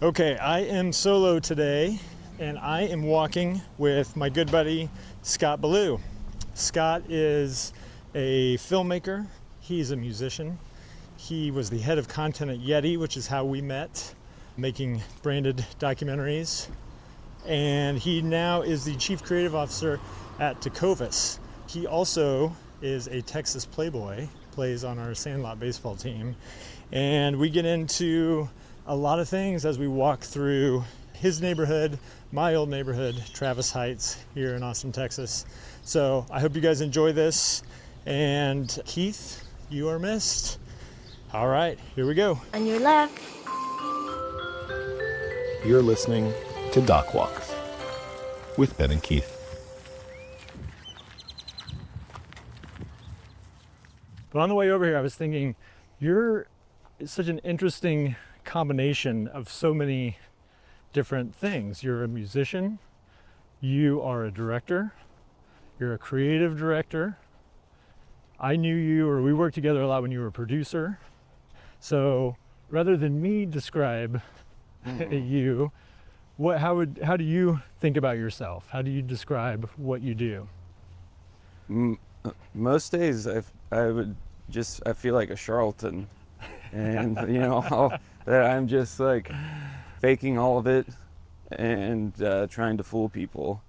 Okay, I am solo today, and I am walking with my good buddy, Scott Ballew. Scott is a filmmaker. He's a musician. He was the head of content at Yeti, which is how we met, making branded documentaries. And he now is the chief creative officer at Tecovas. He also is a Texas playboy, plays on our Sandlot baseball team. And we get into a lot of things as we walk through his neighborhood, my old neighborhood, Travis Heights, here in Austin, Texas. So I hope you guys enjoy this. And Keith, you are missed. All right, here we go. On your left. You're listening to Doc Walks with Ben and Keith. But on the way over here, I was thinking, you're such an interesting combination of so many different things. You're a musician, you are a director, you're a creative director. I knew you, or we worked together a lot when you were a producer. So rather than me describe you, how do you think about yourself? How do you describe what you do? Most days I feel like a charlatan, and that I'm just like faking all of it and trying to fool people,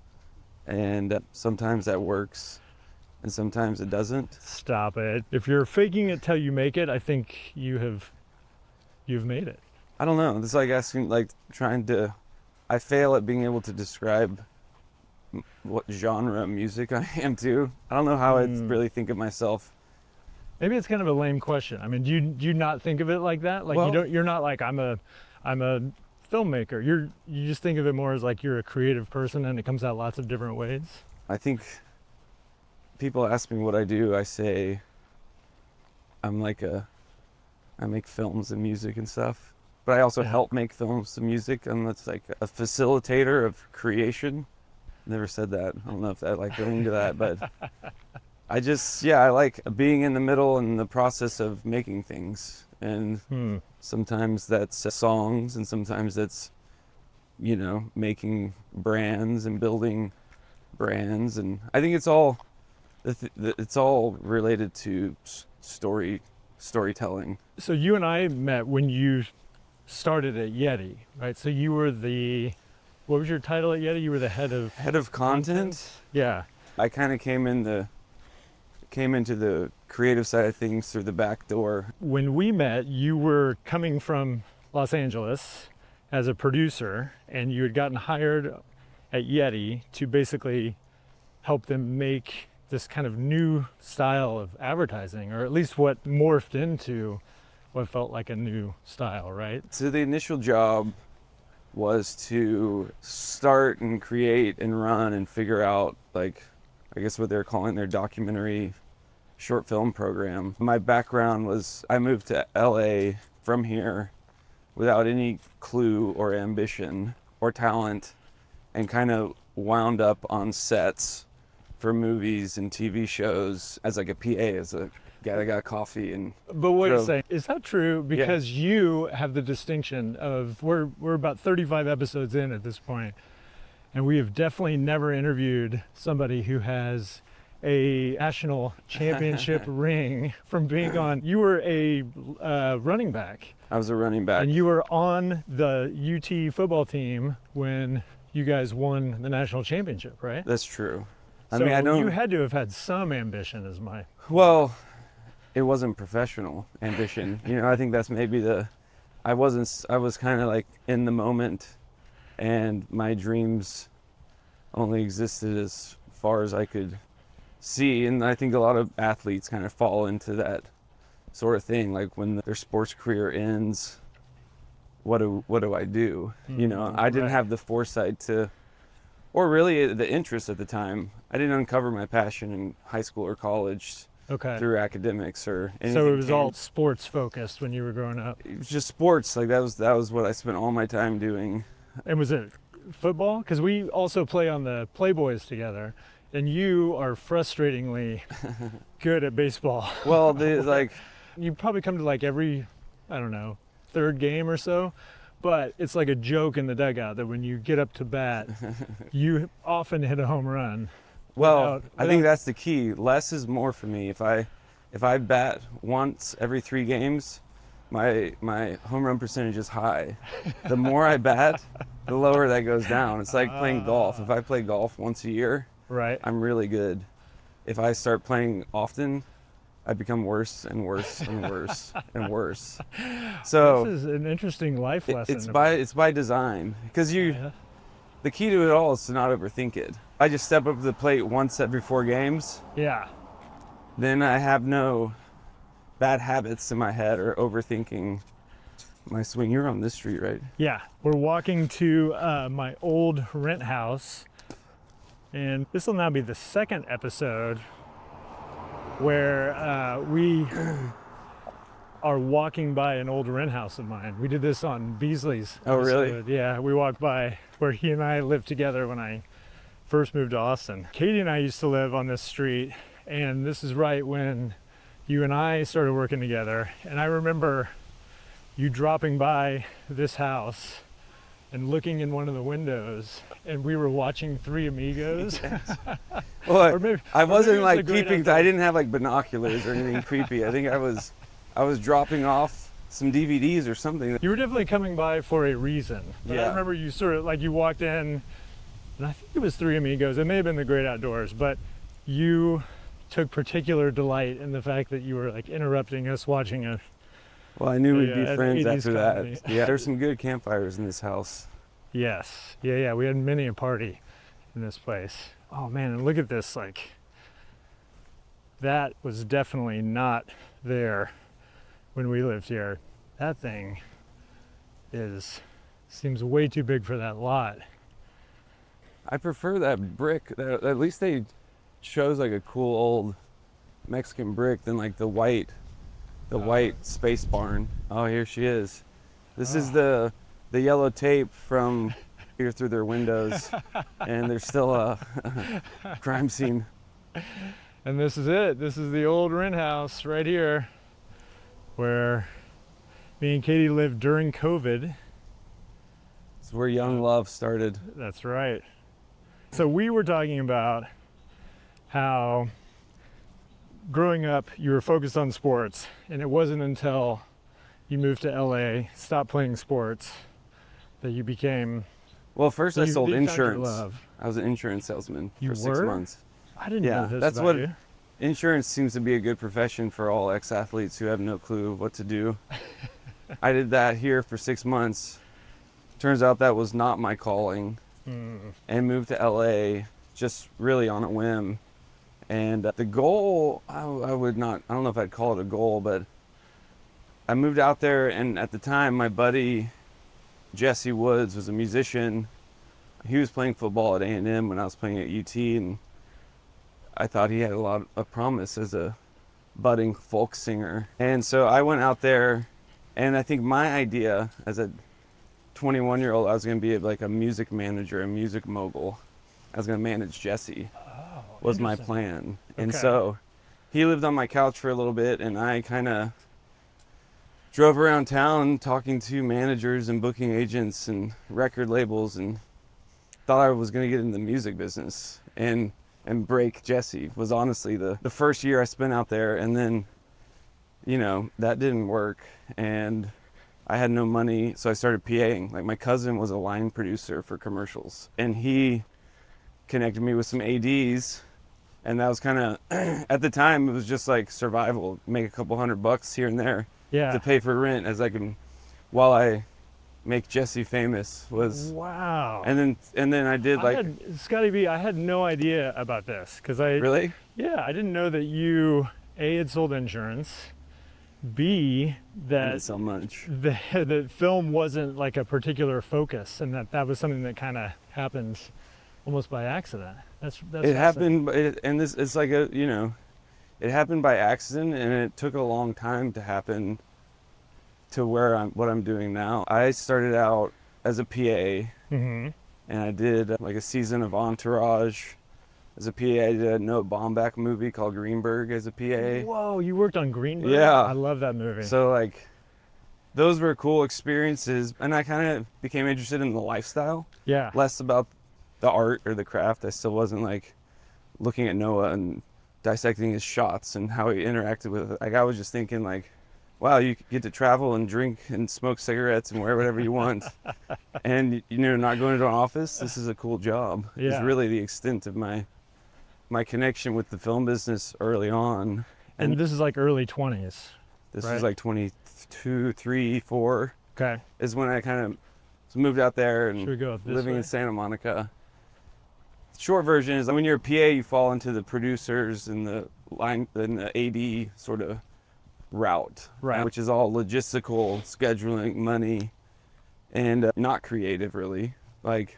and sometimes that works and sometimes it doesn't. Stop it. If you're faking it till you make it, I think you've made it. I don't know, it's like asking, like I fail at being able to describe what genre of music I am too. I don't know how I really think of myself. Maybe it's kind of a lame question. I mean, do you not think of it like that? Like, you're not like, I'm a filmmaker. You just think of it more as like you're a creative person and it comes out lots of different ways. I think people ask me what I do, I say I make films and music and stuff, but I also help make films and music, and that's like a facilitator of creation. Never said that. I don't know if that like going into that, but I like being in the middle and the process of making things. And sometimes that's songs, and sometimes that's, making brands and building brands. And I think it's all related to storytelling. So you and I met when you started at Yeti, right? So you were what was your title at Yeti? You were the head of content? Yeah. I kind of came into the creative side of things through the back door. When we met, you were coming from Los Angeles as a producer, and you had gotten hired at Yeti to basically help them make this kind of new style of advertising, or at least what morphed into what felt like a new style, right? So the initial job was to start and create and run and figure out, like, I guess what they're calling their documentary short film program. My background was, I moved to LA from here without any clue or ambition or talent, and kind of wound up on sets for movies and TV shows as like a PA, as a guy that got coffee and But wait a second, is that true? Because you have the distinction of, we're about 35 episodes in at this point, and we have definitely never interviewed somebody who has a national championship ring from being on. You were a running back. I was a running back. And you were on the UT football team when you guys won the national championship, right? That's true. So you had to have had some ambition as my... Well, it wasn't professional ambition. I think that's maybe I was kind of like in the moment, and my dreams only existed as far as I could see. And I think a lot of athletes kind of fall into that sort of thing. Like when their sports career ends, what do I do? I didn't have the foresight to, or really the interest at the time. I didn't uncover my passion in high school or college through academics or anything. So it was all sports focused when you were growing up? It was just sports. Like that was what I spent all my time doing. And was it football? Because we also play on the Playboys together, and you are frustratingly good at baseball. Well, you probably come to like every, I don't know, third game or so. But it's like a joke in the dugout that when you get up to bat, you often hit a home run. Well, I think that's the key. Less is more for me. If I bat once every 3 games, my home run percentage is high. The more I bat, the lower that goes down. It's like playing golf. If I play golf once a year, right, I'm really good. If I start playing often, I become worse and worse and worse and worse. So this is an interesting life lesson. It's by design, because the key to it all is to not overthink it. I just step up to the plate once every 4 games. Yeah. Then I have no bad habits in my head or overthinking my swing. You're on this street, right? Yeah. We're walking to my old rent house, and this will now be the 2nd episode where we are walking by an old rent house of mine. We did this on Beasley's Oh, really? episode. Yeah, we walked by where he and I lived together when I first moved to Austin. Katie and I used to live on this street, and this is right when you and I started working together. And I remember you dropping by this house and looking in one of the windows, and we were watching Three Amigos. Yes. Well, Or maybe- I or wasn't maybe it was like a great keeping. outdoor. I didn't have like binoculars or anything creepy. I think I was dropping off some DVDs or something. You were definitely coming by for a reason. But I Yeah. remember you sort of like you walked in, and I think it was Three Amigos. It may have been The Great Outdoors, but you took particular delight in the fact that you were like interrupting us watching a. Well, I knew we'd Yeah, be friends 80s after comedy. that. Yeah, there's some good campfires in this house. Yes. Yeah. We had many a party in this place. Oh man, and look at this. Like, that was definitely not there when we lived here. That thing seems way too big for that lot. I prefer that brick. At least they chose like a cool old Mexican brick than like the white space barn. Oh, here she is. This is the yellow tape from here through their windows, and there's still a crime scene. And this is it. This is the old rent house right here where me and Katie lived during COVID. It's where young love started. That's right. So we were talking about how growing up you were focused on sports, and it wasn't until you moved to LA, stopped playing sports, that you became. Well, first I you sold found your insurance. love. I was an insurance salesman You for 6 were? months. I didn't Yeah, know this that's about what you. insurance seems to be a good profession for all ex-athletes who have no clue what to do. I did that here for 6 months. Turns out that was not my calling, and moved to LA just really on a whim. And the goal, I don't know if I'd call it a goal, but I moved out there, and at the time my buddy Jesse Woods was a musician. He was playing football at A&M when I was playing at UT, and I thought he had a lot of promise as a budding folk singer. And so I went out there, and I think my idea as a 21-year-old, I was going to be like a music manager, a music mogul. I was going to manage Jesse, was my interesting. plan. And Okay. so he lived on my couch for a little bit, and I kind of drove around town talking to managers and booking agents and record labels, and thought I was going to get in the music business and break Jesse. Was honestly the first year I spent out there, and then, that didn't work, and I had no money, so I started PAing. Like, my cousin was a line producer for commercials, and he connected me with some ADs, and that was kind of, at the time, it was just like survival, make a couple $100 here and there Yeah. to pay for rent while I make Jesse famous was. Wow. And then I did Scotty B, I had no idea about this because Really? Yeah, I didn't know that you A, had sold insurance, B, that Not so much. the film wasn't like a particular focus, and that was something that kind of happened almost by accident. That's It happened, it's like it happened by accident, and it took a long time to happen to what I'm doing now. I started out as a PA, Mm-hmm. and I did like a season of Entourage as a PA. I did a Noah Baumbach movie called Greenberg as a PA. Whoa, you worked on Greenberg? Yeah. I love that movie. So like those were cool experiences, and I kind of became interested in the lifestyle. Yeah. Less about the art or the craft. I still wasn't like looking at Noah and dissecting his shots and how he interacted with it. Like, I was just thinking like, wow, you get to travel and drink and smoke cigarettes and wear whatever you want, and not going to an office. This is a cool job. Yeah. It's really the extent of my connection with the film business early on. And this is like early 20s. This right? was like 22, 3, 4. Okay. Is when I kind of moved out there and Should we go this living way? in Santa Monica. Short version is when you're a PA, you fall into the producers and the line and the AD sort of route, Right. which is all logistical, scheduling, money, and not creative really. Like,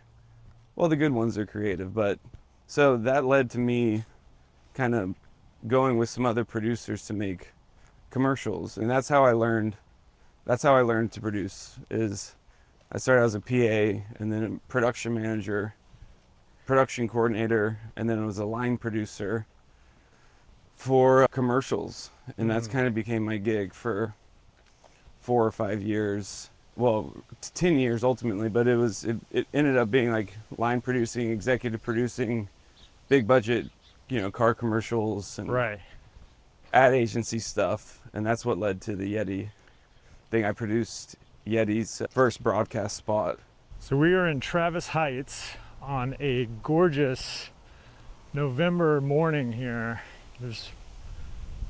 well, the good ones are creative, but so that led to me kind of going with some other producers to make commercials, and that's how I learned to produce. Is I started as a PA and then a production manager, production coordinator, and then I was a line producer for commercials, and that's kind of became my gig for 4 or 5 years. Well, 10 years ultimately, but it ended up being like line producing, executive producing, big budget, car commercials and Right. ad agency stuff, and that's what led to the Yeti thing. I produced Yeti's first broadcast spot. So we are in Travis Heights on a gorgeous November morning here. There's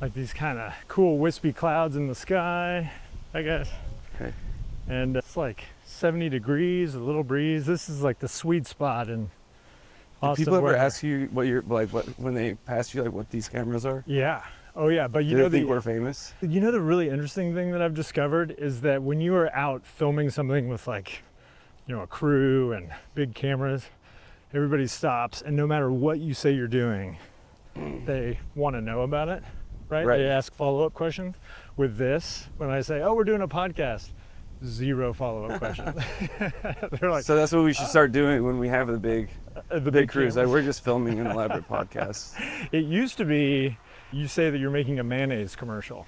like these kind of cool wispy clouds in the sky, I guess. Okay. And it's like 70 degrees, a little breeze. This is like the sweet spot in Do Austin people ever weather. ask you what when they pass you, like, what these cameras are? Yeah. Oh yeah, but Do they think we're famous? the really interesting thing that I've discovered is that when you are out filming something with like, a crew and big cameras, everybody stops, and no matter what you say you're doing, they want to know about it, right? Right. They ask follow-up questions. With this, when I say, "Oh, we're doing a podcast," 0 follow-up questions. They're like, So that's what we should start doing when we have the big cruise. Like, cameras. we're just filming an elaborate podcast. It used to be, you say that you're making a mayonnaise commercial.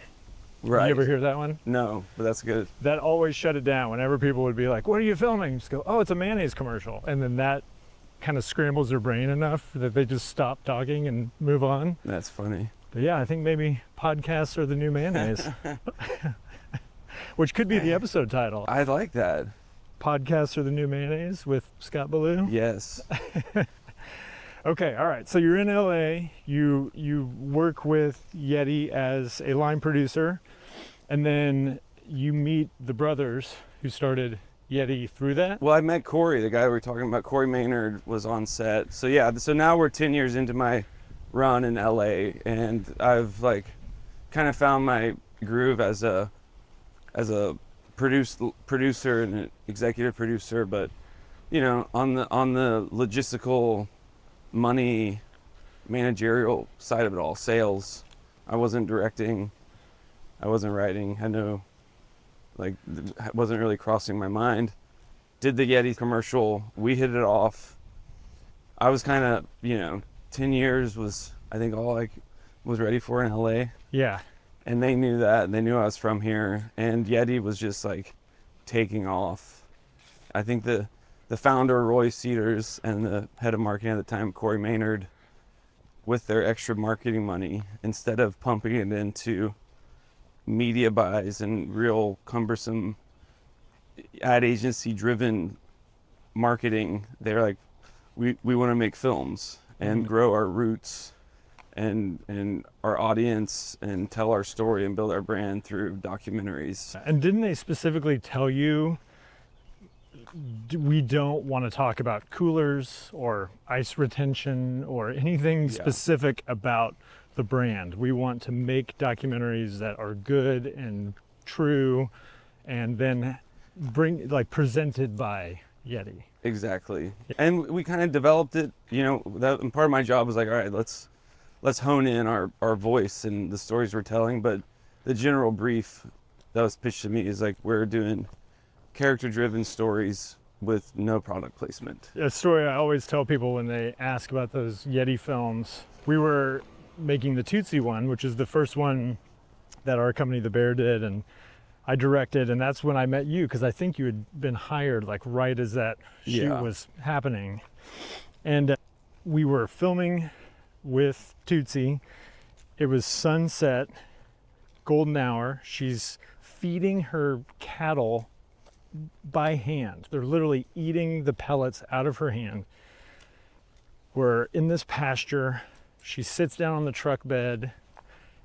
Right. You ever hear that one? No, but that's good. That always shut it down. Whenever people would be like, "What are you filming?" Just go, "Oh, it's a mayonnaise commercial." And then that kind of scrambles their brain enough that they just stop talking and move on. That's funny. But yeah, I think maybe podcasts are the new mayonnaise. Which could be the episode title. I like that. Podcasts are the new mayonnaise with Scott Ballew. Yes. Okay, all right. So you're in LA. You work with Yeti as a line producer, and then you meet the brothers who started Yeti through that. Well, I met Corey, the guy we were talking about. Corey Maynard was on set. So yeah, so now we're 10 years into my run in LA, and I've like kind of found my groove as a producer and an executive producer, but on the logistical, money, managerial side of it all, sales. I wasn't directing, I wasn't writing, wasn't really crossing my mind. Did the Yeti commercial, we hit it off. I was kind of, 10 years was, I think, all I was ready for in LA. Yeah. And they knew that, and they knew I was from here, and Yeti was just like taking off. I think the founder, Roy Cedars, and the head of marketing at the time, Corey Maynard, with their extra marketing money, instead of pumping it into media buys and real cumbersome ad agency driven marketing, they're like, we want to make films and grow our roots and our audience and tell our story and build our brand through documentaries. And didn't they specifically tell you, we don't want to talk about coolers or ice retention or anything specific about the brand? We want to make documentaries that are good and true, and then presented by Yeti. Exactly. And we kind of developed it, and part of my job was like, all right, let's hone in our voice and the stories we're telling. But the general brief that was pitched to me is like, we're doing character-driven stories with no product placement. A story I always tell people when they ask about those Yeti films, we were making the TOOTSIE one, which is the first one that our company, The Bear, did, and I directed, and that's when I met you, because I think you had been hired like right as that shoot Yeah. was happening. And we were filming with TOOTSIE. It was sunset, golden hour. She's feeding her cattle by hand. They're literally eating the pellets out of her hand. We're in this pasture. She sits down on the truck bed.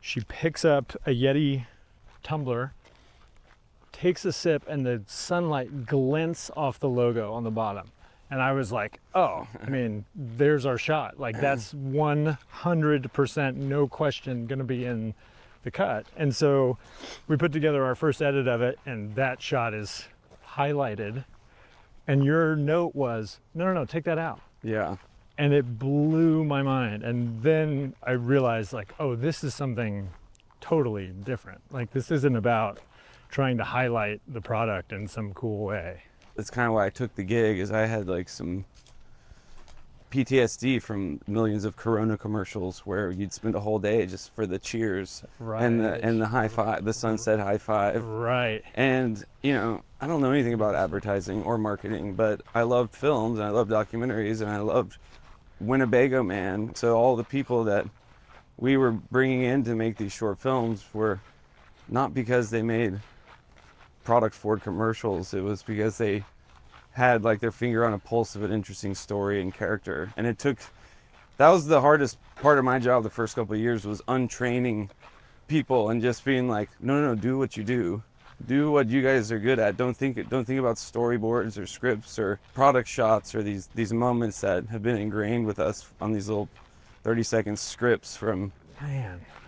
She picks up a Yeti tumbler, takes a sip, and the sunlight glints off the logo on the bottom. And I was like, oh, I mean, there's our shot. Like, that's 100%, no question, gonna be in the cut. And so we put together our first edit of it, and that shot is highlighted. And your note was, no, take that out. Yeah. And it blew my mind. And then I realized, like, oh, this is something totally different. Like, this isn't about trying to highlight the product in some cool way. That's kind of why I took the gig, is I had like some PTSD from millions of Corona commercials where you'd spend a whole day just for the cheers and the high five, the sunset high five. Right. And, you know, I don't know anything about advertising or marketing, but I loved films and I loved documentaries and I loved Winnebago Man. So all the people that we were bringing in to make these short films were not because they made product Ford commercials. It was because they had like their finger on a pulse of an interesting story and character. And that was the hardest part of my job the first couple of years, was untraining people and just being like, no, do what you do. Do what you guys are good at. Don't think about storyboards or scripts or product shots or these moments that have been ingrained with us on these little 30-second scripts from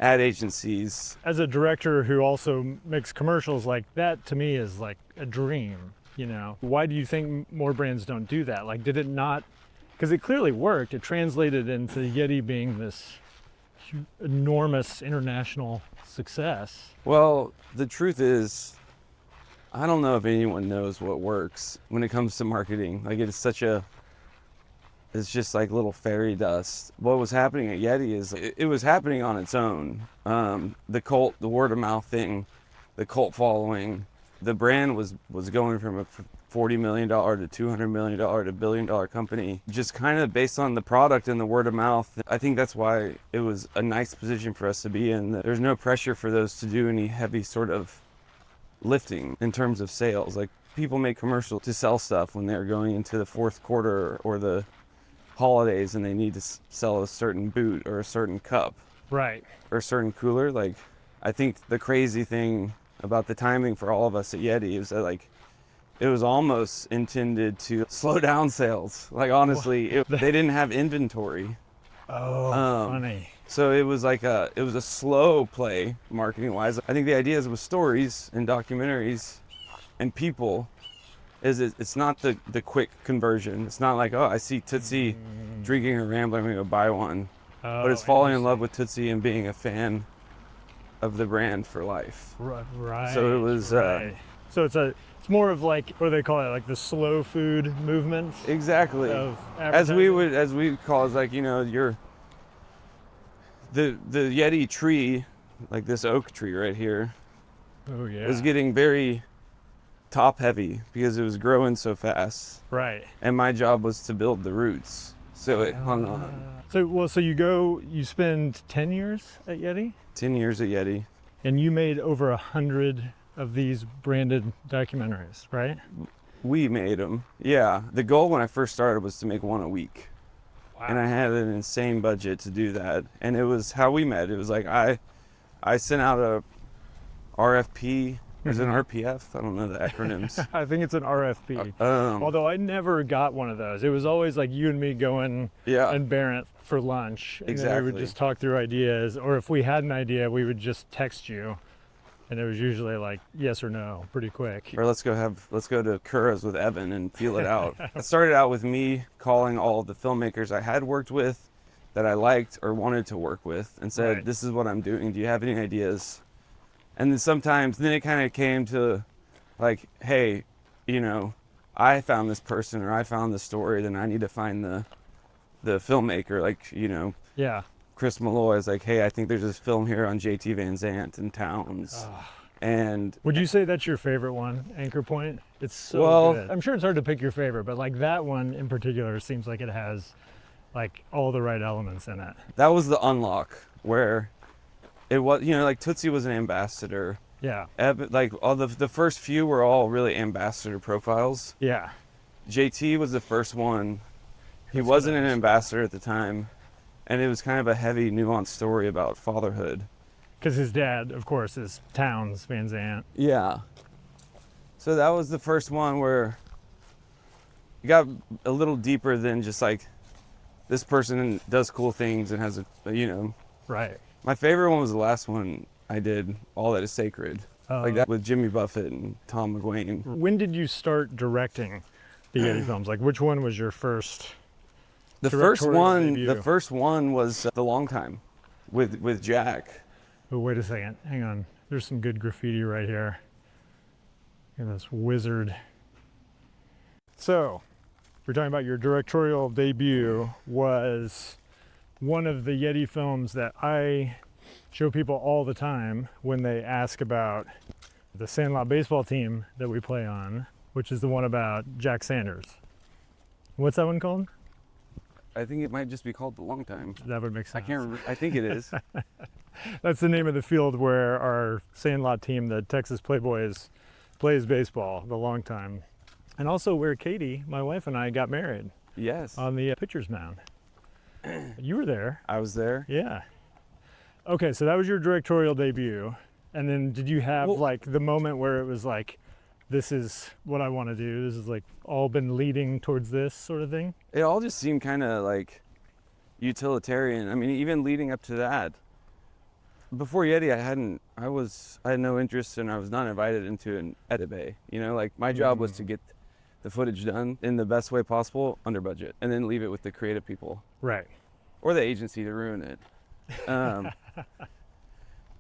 ad agencies. As a director who also makes commercials, like, that to me is like a dream, you know? Why do you think more brands don't do that? Like, did it not? Because it clearly worked. It translated into Yeti being this enormous international success. Well, the truth is, I don't know if anyone knows what works when it comes to marketing. Like, it's just like little fairy dust. What was happening at Yeti is it was happening on its own. The word of mouth thing, the cult following, the brand was going from a $40 million to $200 million to $1 billion company, just kind of based on the product and the word of mouth. I think that's why it was a nice position for us to be in. There's no pressure for those to do any heavy sort of lifting in terms of sales. Like, people make commercials to sell stuff when they're going into the fourth quarter or the holidays and they need to sell a certain boot or a certain cup, right, or a certain cooler. Like, I think the crazy thing about the timing for all of us at Yeti is that, like, it was almost intended to slow down sales. Like, honestly, they didn't have inventory. Oh, funny. So it was like a slow play marketing wise. I think the idea is with stories and documentaries and people is it's not the quick conversion. It's not like, oh, I see Tootsie drinking a Rambler, I'm gonna go buy one. But it's falling in love with Tootsie and being a fan of the brand for life. Right. So it was. Right. So it's more of like, what do they call it? Like the slow food movement. Exactly. As we call it, like, you know, the Yeti tree, like this oak tree right here. Oh yeah. Was getting very top heavy because it was growing so fast. Right. And my job was to build the roots. So it hung on. So you spend 10 years at Yeti? 10 years at Yeti. And you made over 100 of these branded documentaries, right? We made them. Yeah. The goal when I first started was to make one a week. Wow. And I had an insane budget to do that. And it was how we met. It was like I sent out a RFP. Is it an RPF? I don't know the acronyms. I think it's an RFP. Although I never got one of those. It was always like you and me going and Barrett for lunch. And exactly. then we would just talk through ideas. Or if we had an idea, we would just text you. And it was usually like yes or no, pretty quick. Or let's go to Curra's with Evan and feel it out. It started out with me calling all the filmmakers I had worked with that I liked or wanted to work with and said, This is what I'm doing. Do you have any ideas? And then it kind of came to like, hey, you know, I found this person or I found this story, then I need to find the filmmaker. Like, you know, yeah. Chris Malloy is like, hey, I think there's this film here on JT Van Zandt in Townes. And Would you say that's your favorite one, Anchor Point? It's so Well- good. I'm sure it's hard to pick your favorite, but like that one in particular seems like it has like all the right elements in it. that was the unlock where it was, you know, like Tootsie was an ambassador. Yeah. Like all the first few were all really ambassador profiles. Yeah. JT was the first one. He That's wasn't an nice. ambassador at the time, and it was kind of a heavy, nuanced story about fatherhood. Because his dad, of course, is Townes Van Zandt. Yeah. So that was the first one where you got a little deeper than just like this person does cool things and has a, you know. Right. My favorite one was the last one I did, All That Is Sacred. Like that with Jimmy Buffett and Tom McGuane. When did you start directing the Yeti films? Like, which one was your first? The first directorial one, debut? the first one was The Long Time with Jack. Oh, wait a second. Hang on. There's some good graffiti right here. Look at this wizard. So, we're talking about your directorial debut was one of the Yeti films that I show people all the time when they ask about the Sandlot baseball team that we play on, which is the one about Jack Sanders. What's that one called? I think it might just be called The Long Time. That would make I sense. can't remember. I think it is. That's the name of the field where our Sandlot team, the Texas Playboys, plays baseball, the long time. And also where Katie, my wife, and I got married Yes. on the pitcher's mound. You were there. I was there. Yeah. Okay, so that was your directorial debut. And then did you have Well- like the moment where it was like, this is what I want to do? This is like all been leading towards this sort of thing? It all just seemed kind of like utilitarian. I mean, even leading up to that, before Yeti, I had no interest and I was not invited into an edit bay. You know, like my job was to get the footage done in the best way possible under budget and then leave it with the creative people Right. or the agency to ruin it.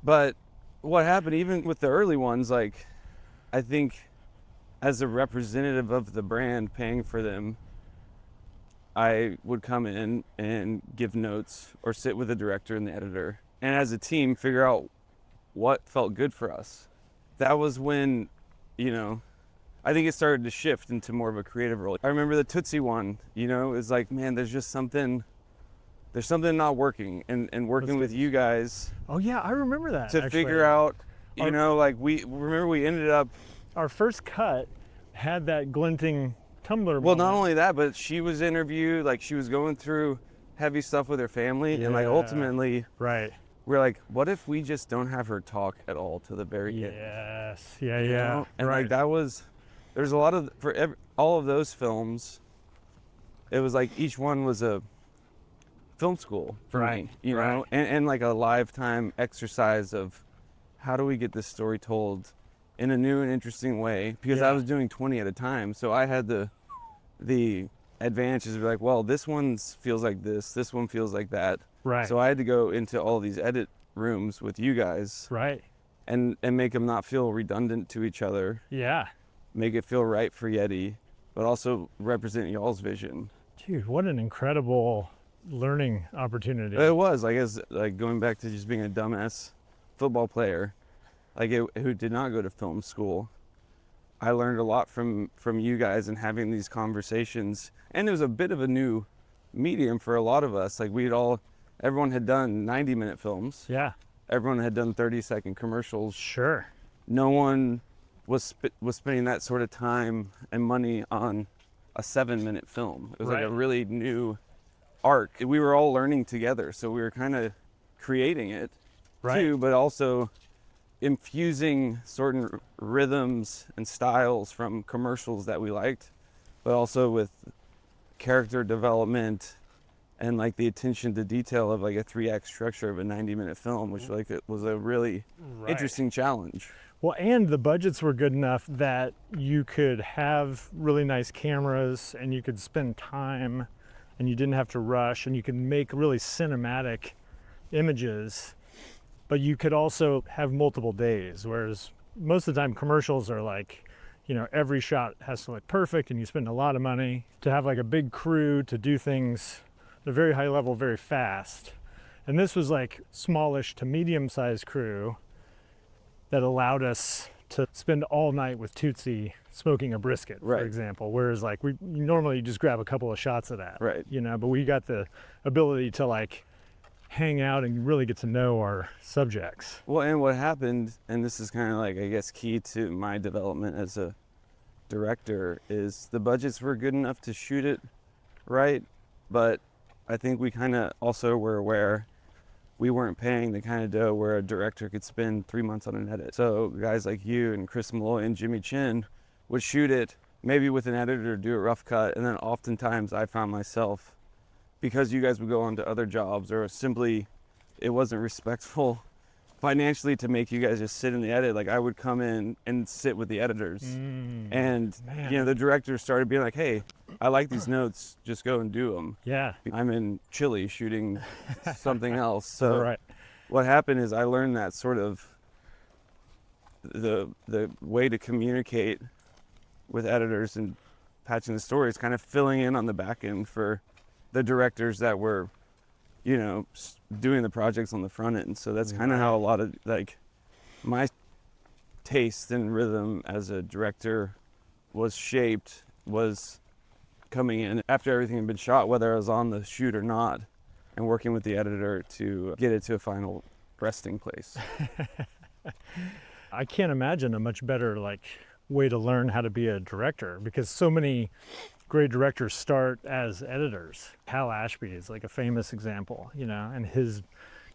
But what happened even with the early ones, like I think as a representative of the brand paying for them, I would come in and give notes or sit with the director and the editor. And as a team, figure out what felt good for us. That was when, you know, I think it started to shift into more of a creative role. I remember the Tootsie one, you know, it's like, man, there's something not working. And working with you guys Oh yeah, I remember that. to actually. figure out, you Our- know, like we ended up, Our first cut had that glinting tumbler. well, not moment. only that, but she was interviewed, like she was going through heavy stuff with her family. And like Yeah. ultimately, Right. we're like, what if we just don't have her talk at all to the very end? Yes. Yeah. you Yeah. know? And right. like that was, there's a lot of, all of those films, it was like each one was a film school for Right, me, you right. know, and like a lifetime exercise of how do we get this story told in a new and interesting way, because I Yeah. was doing 20 at a time. So I had the advantages of like, well, this one feels like this one feels like that. Right. So I had to go into all these edit rooms with you guys Right. and make them not feel redundant to each other, Yeah. make it feel right for Yeti, but also represent y'all's vision. Dude, what an incredible learning opportunity. It was like, as like going back to just being a dumbass football player, like who did not go to film school. I learned a lot from you guys and having these conversations, and it was a bit of a new medium for a lot of us. Like everyone had done 90-minute films. Yeah. Everyone had done 30-second commercials. Sure. No one was spending that sort of time and money on a 7-minute film. It was like a Right. really new arc. We were all learning together, so we were kind of creating it Right. too, but also infusing certain rhythms and styles from commercials that we liked, but also with character development and like the attention to detail of like a 3-act structure of a 90-minute film, which like it was a really Right. interesting challenge. Well, and the budgets were good enough that you could have really nice cameras and you could spend time and you didn't have to rush and you could make really cinematic images, but you could also have multiple days, whereas most of the time commercials are like, you know, every shot has to look perfect and you spend a lot of money to have like a big crew to do things at a very high level very fast. And this was like smallish to medium-sized crew, that allowed us to spend all night with TOOTSIE smoking a brisket, Right. for example. Whereas like we normally just grab a couple of shots of that, Right. you know, but we got the ability to like hang out and really get to know our subjects. Well, and what happened, and this is kind of like, I guess, key to my development as a director, is the budgets were good enough to shoot it right, but I think we kind of also were aware we weren't paying the kind of dough where a director could spend 3 months on an edit. So guys like you and Chris Malloy and Jimmy Chin would shoot it maybe with an editor, do a rough cut, and then oftentimes I found myself, because you guys would go on to other jobs or simply it wasn't respectful financially to make you guys just sit in the edit, like I would come in and sit with the editors. And Man. you know, the director started being like, hey, I like these notes, just go and do them. Yeah. I'm in Chile shooting something else. So Right. what happened is I learned that sort of the way to communicate with editors and patching the story is kind of filling in on the back end for the directors that were, you know, doing the projects on the front end. So that's kind of how a lot of like my taste and rhythm as a director was shaped, was coming in after everything had been shot, whether I was on the shoot or not, and working with the editor to get it to a final resting place. I can't imagine a much better like way to learn how to be a director, because so many great directors start as editors. Hal Ashby is like a famous example, you know, and his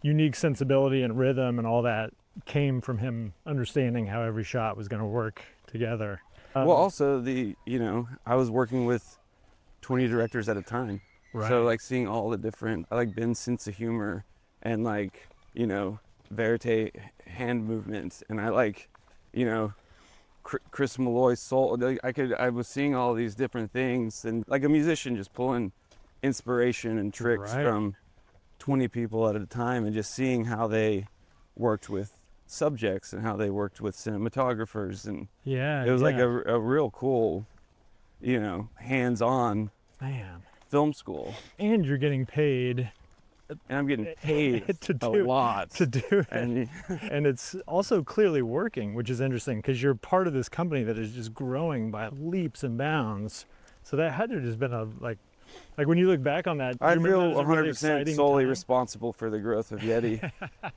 unique sensibility and rhythm and all that came from him understanding how every shot was going to work together. Well, also you know, I was working with 20 directors at a time. Right. So like seeing all the different, I like Ben's sense of humor and like, you know, verite hand movements, and I like, you know, Chris Malloy's soul. Like, I was seeing all these different things, and like a musician just pulling inspiration and tricks Right. from 20 people at a time, and just seeing how they worked with subjects and how they worked with cinematographers, and Yeah. it was like yeah. a real cool, you know, hands-on Man. film school. And you're getting paid And I'm getting paid to a do lot. to do it. And And it's also clearly working, which is interesting because you're part of this company that is just growing by leaps and bounds. So that had to have just been a like when you look back on that, I do you remember feel that was a really 100% exciting solely time? responsible for the growth of Yeti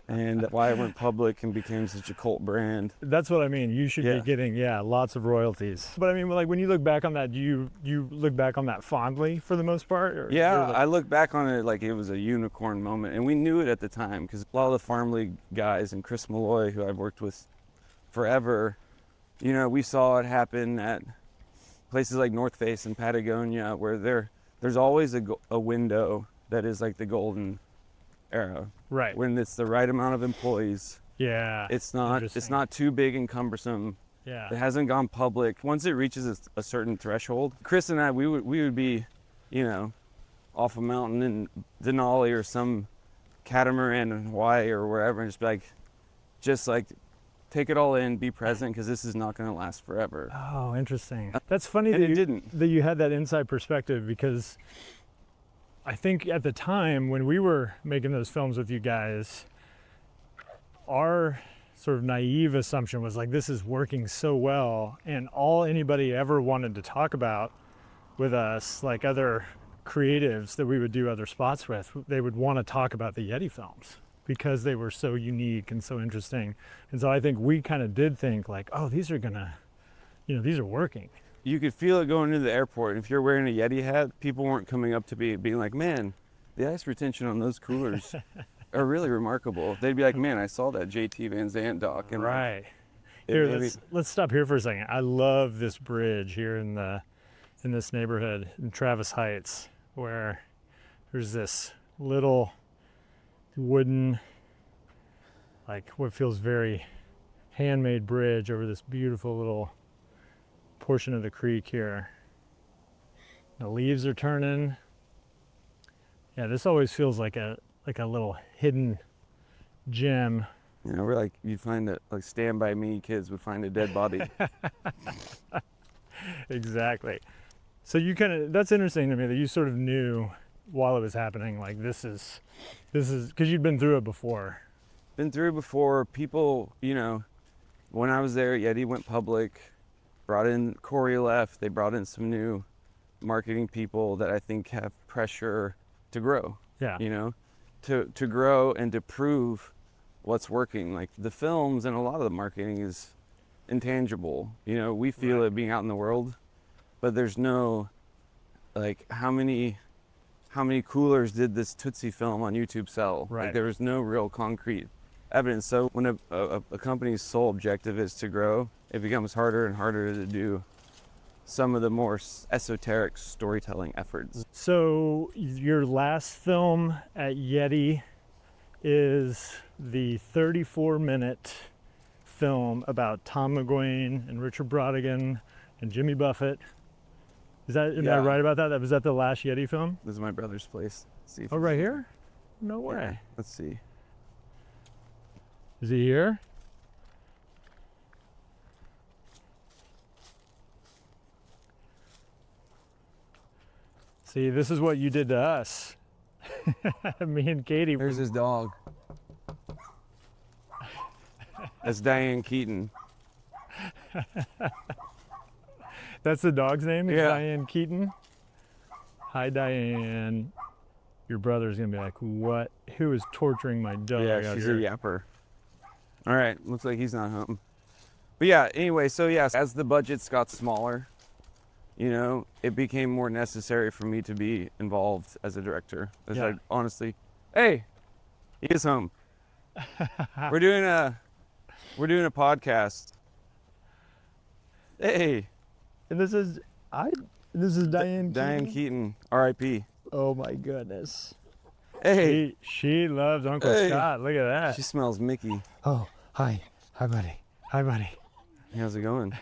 and why it went public and became such a cult brand. That's what I mean. You should Yeah. be getting lots of royalties. But I mean, like when you look back on that, do you look back on that fondly for the most part? Or Yeah, you're like- I look back on it like it was a unicorn moment, and we knew it at the time because a lot of the Farm League guys and Chris Malloy, who I've worked with forever, you know, we saw it happen at places like North Face and Patagonia, where there's always a window that is like the golden era, right. when it's the right amount of employees. Yeah. It's not Interesting. too big and cumbersome. Yeah. It hasn't gone public. Once it reaches a certain threshold, Chris and I, we would be, you know, off a mountain in Denali or some catamaran in Hawaii or wherever, and just like take it all in, be present, because this is not going to last forever. Oh, interesting. That's funny And that it didn't. that you had that inside perspective, because I think at the time when we were making those films with you guys, our sort of naive assumption was like, this is working so well, and all anybody ever wanted to talk about with us, like other creatives that we would do other spots with, they would want to talk about the Yeti films because they were so unique and so interesting. And so I think we kind of did think like, oh, these are gonna, you know, these are working. You could feel it going into the airport. If you're wearing a Yeti hat, people weren't coming up to me being like, man, the ice retention on those coolers are really remarkable. They'd be like, man, I saw that JT Van Zandt doc. And Right. it Here, maybe- let's stop here for a second. I love this bridge here in this neighborhood in Travis Heights, where there's this little wooden, like what feels very handmade bridge over this beautiful little portion of the creek here. The leaves are turning. Yeah, this always feels like a little hidden gem. You know, we're like, you'd find it, like Stand By Me kids would find a dead body. Exactly. So you kind of, that's interesting to me that you sort of knew while it was happening, like this is, because you'd been through it before. Been through before. People, you know, when I was there, Yeti went public, brought in Corey left. They brought in some new marketing people that I think have pressure to grow. Yeah. You know, to grow and to prove what's working. Like the films and a lot of the marketing is intangible. You know, we feel it being out in the world, but there's no, like, how many coolers did this Tootsie film on YouTube sell? Right. Like, there was no real concrete evidence. So when a company's sole objective is to grow, it becomes harder and harder to do some of the more esoteric storytelling efforts. So your last film at Yeti is the 34-minute film about Tom McGuane and Richard Brodigan and Jimmy Buffett. Am I right about that? Was that the last Yeti film? This is my brother's place. See if Right here? No way. Yeah, let's see. Is he here? See, this is what you did to us. Me and Katie. There's his dog. That's Diane Keaton. That's the dog's name? Yeah. Diane Keaton? Hi, Diane. Your brother's gonna be like, what? Who is torturing my dog Yeah, out she's here? a yapper. All right, looks like he's not home. But yeah, anyway, so yes, as the budgets got smaller, you know, it became more necessary for me to be involved as a director. It's like, honestly, hey, he is home. We're doing a podcast. Hey. And this is Diane Keaton. Diane Keaton, R.I.P. Oh my goodness. Hey. She loves Uncle Hey. Scott. Look at that. She smells Mickey. Oh, hi. Hi, buddy. Hi, buddy. How's it going?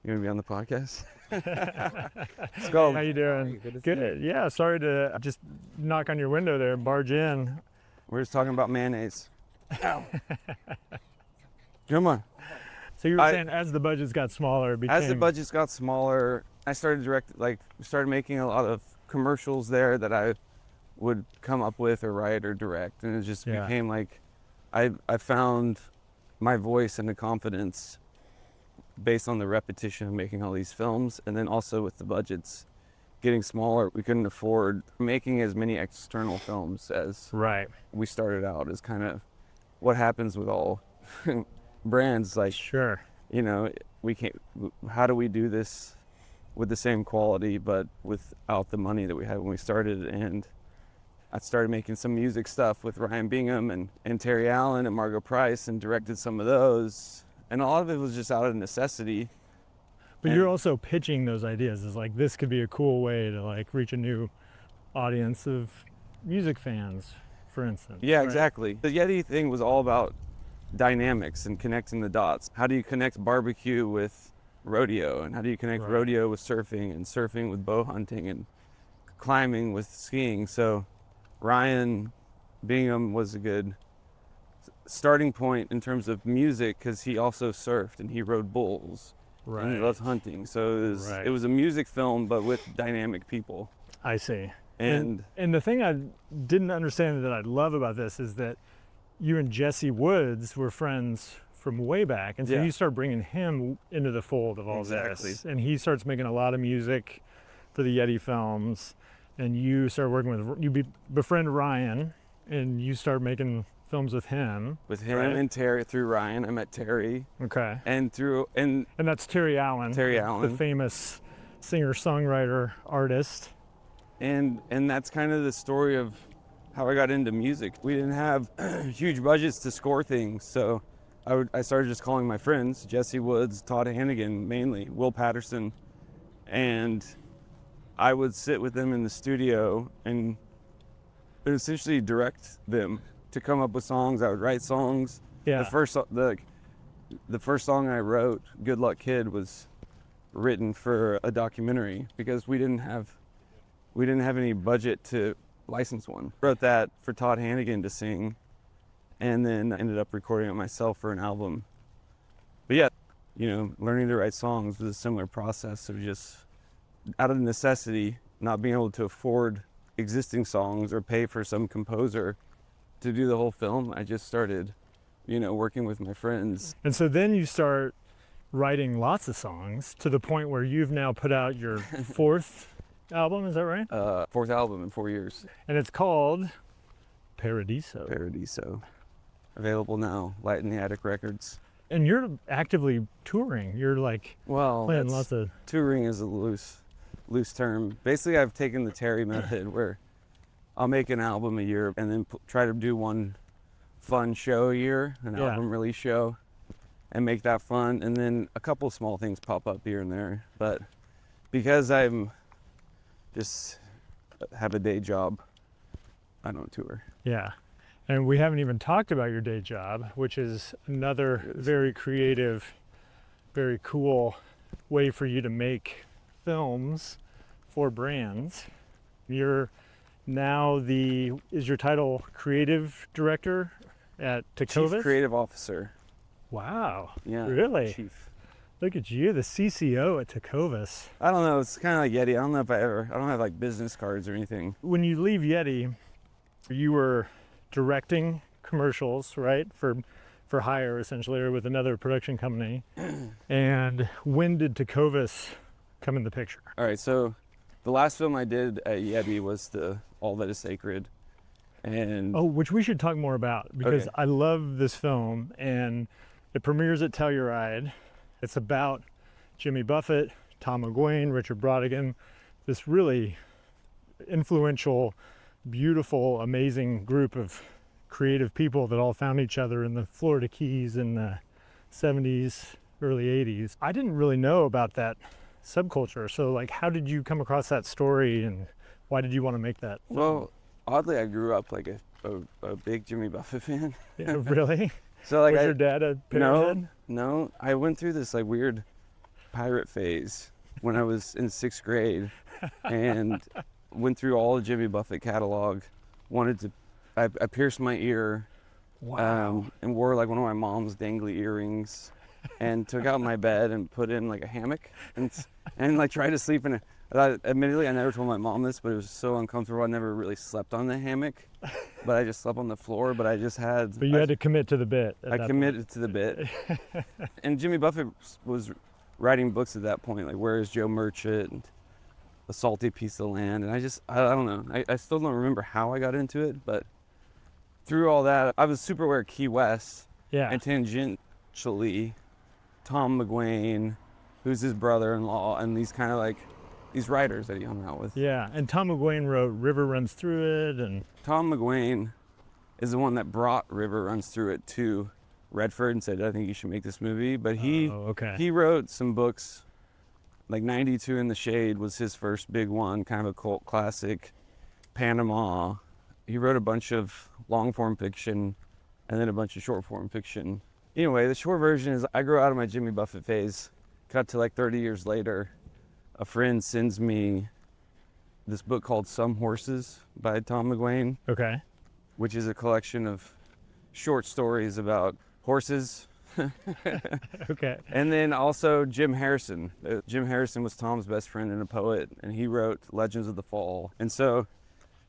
You gonna be on the podcast? Let's go. How you doing? Good. Yeah, sorry to just knock on your window there and barge in. We're just talking about mayonnaise. Ow. Come on. So you were saying as the budgets got smaller, it became... As the budgets got smaller, I started started making a lot of commercials there that I would come up with or write or direct, and it just became like I found my voice and the confidence based on the repetition of making all these films, and then also with the budgets getting smaller, we couldn't afford making as many external films as we started out. Is kind of what happens with all brands. Like, sure, you know, we can't. How do we do this with the same quality but without the money that we had when we started? And I started making some music stuff with Ryan Bingham and Terry Allen and Margot Price, and directed some of those. And a lot of it was just out of necessity. But you're also pitching those ideas as like, this could be a cool way to like reach a new audience of music fans, for instance. Yeah, right? exactly. The Yeti thing was all about dynamics and connecting the dots. How do you connect barbecue with rodeo? And how do you connect rodeo with surfing, and surfing with bow hunting, and climbing with skiing? So Ryan Bingham was a good starting point in terms of music, because he also surfed and he rode bulls. And he loved hunting. So it was a music film, but with dynamic people. I see. And the thing I didn't understand that I love about this is that you and Jesse Woods were friends from way back. And so you start bringing him into the fold of all this. And he starts making a lot of music for the Yeti films. And you start working with, you befriend Ryan, and you start making films with him. And Terry, through Ryan, I met Terry. Okay. And that's Terry Allen. Terry Allen. The famous singer-songwriter artist. And that's kind of the story of how I got into music. We didn't have huge budgets to score things, so I started just calling my friends, Jesse Woods, Todd Hannigan mainly, Will Patterson, and I would sit with them in the studio and essentially direct them to come up with songs. I would write songs. Yeah. The first song I wrote, Good Luck Kid, was written for a documentary because we didn't have any budget to license one. Wrote that for Todd Hannigan to sing, and then I ended up recording it myself for an album. But yeah, you know, learning to write songs was a similar process of just out of necessity, not being able to afford existing songs or pay for some composer to do the whole film. I just started working with my friends. And so then you start writing lots of songs to the point where you've now put out your fourth album, is that right? Fourth album in 4 years. And it's called Paradiso. Paradiso. Available now, Light in the Attic Records. And you're actively touring. You're like playing lots of... Touring is a loose term. Basically, I've taken the Terry method where I'll make an album a year and then try to do one fun show a year, an album release show, and make that fun. And then a couple small things pop up here and there. But because I'm just have a day job, I don't tour. Yeah. And we haven't even talked about your day job, which is another very creative, very cool way for you to make films for brands. You're now is your title creative director at Tecovas? Chief Creative Officer. Wow. Yeah. Really? Chief. Look at you, the CCO at Tecovas. I don't know. It's kind of like Yeti. I don't know if I don't have like business cards or anything. When you leave Yeti, you were directing commercials, right? For hire, essentially, or with another production company. And when did Tecovas come in the picture? All right. So the last film I did at Yeti was the All That Is Sacred. And which we should talk more about, because I love this film, and it premieres at Telluride. It's about Jimmy Buffett, Tom McGuane, Richard Brodigan, this really influential, beautiful, amazing group of creative people that all found each other in the Florida Keys in the 70s, early 80s. I didn't really know about that subculture. So like, how did you come across that story, and why did you want to make that? Well, oddly, I grew up like a big Jimmy Buffett fan. Yeah, really? So like, was your dad a pirate? No, I went through this like weird pirate phase when I was in 6th grade, and went through all the Jimmy Buffett catalog. I pierced my ear, and wore like one of my mom's dangly earrings, and took out my bed and put in like a hammock, and like tried to sleep in it. Admittedly, I never told my mom this, but it was so uncomfortable. I never really slept on the hammock, but I just slept on the floor. But I just had. But you had to commit to the bit. I committed to the bit. And Jimmy Buffett was writing books at that point, like Where Is Joe Merchant, A Salty Piece of Land, and I don't know. I still don't remember how I got into it, but through all that, I was super aware of Key West. Yeah. And tangentially, Tom McGuane, who's his brother-in-law, and these kind of like these writers that he hung out with. Yeah, and Tom McGuane wrote River Runs Through It, and Tom McGuane is the one that brought River Runs Through It to Redford and said, I think you should make this movie. But he wrote some books, like 92 in the Shade was his first big one, kind of a cult classic. Panama. He wrote a bunch of long form fiction and then a bunch of short form fiction. Anyway, the short version is I grew out of my Jimmy Buffett phase. Cut to like 30 years later, a friend sends me this book called Some Horses by Tom McGuane. Okay. Which is a collection of short stories about horses. Okay. And then also Jim Harrison. Jim Harrison was Tom's best friend and a poet, and he wrote Legends of the Fall. And so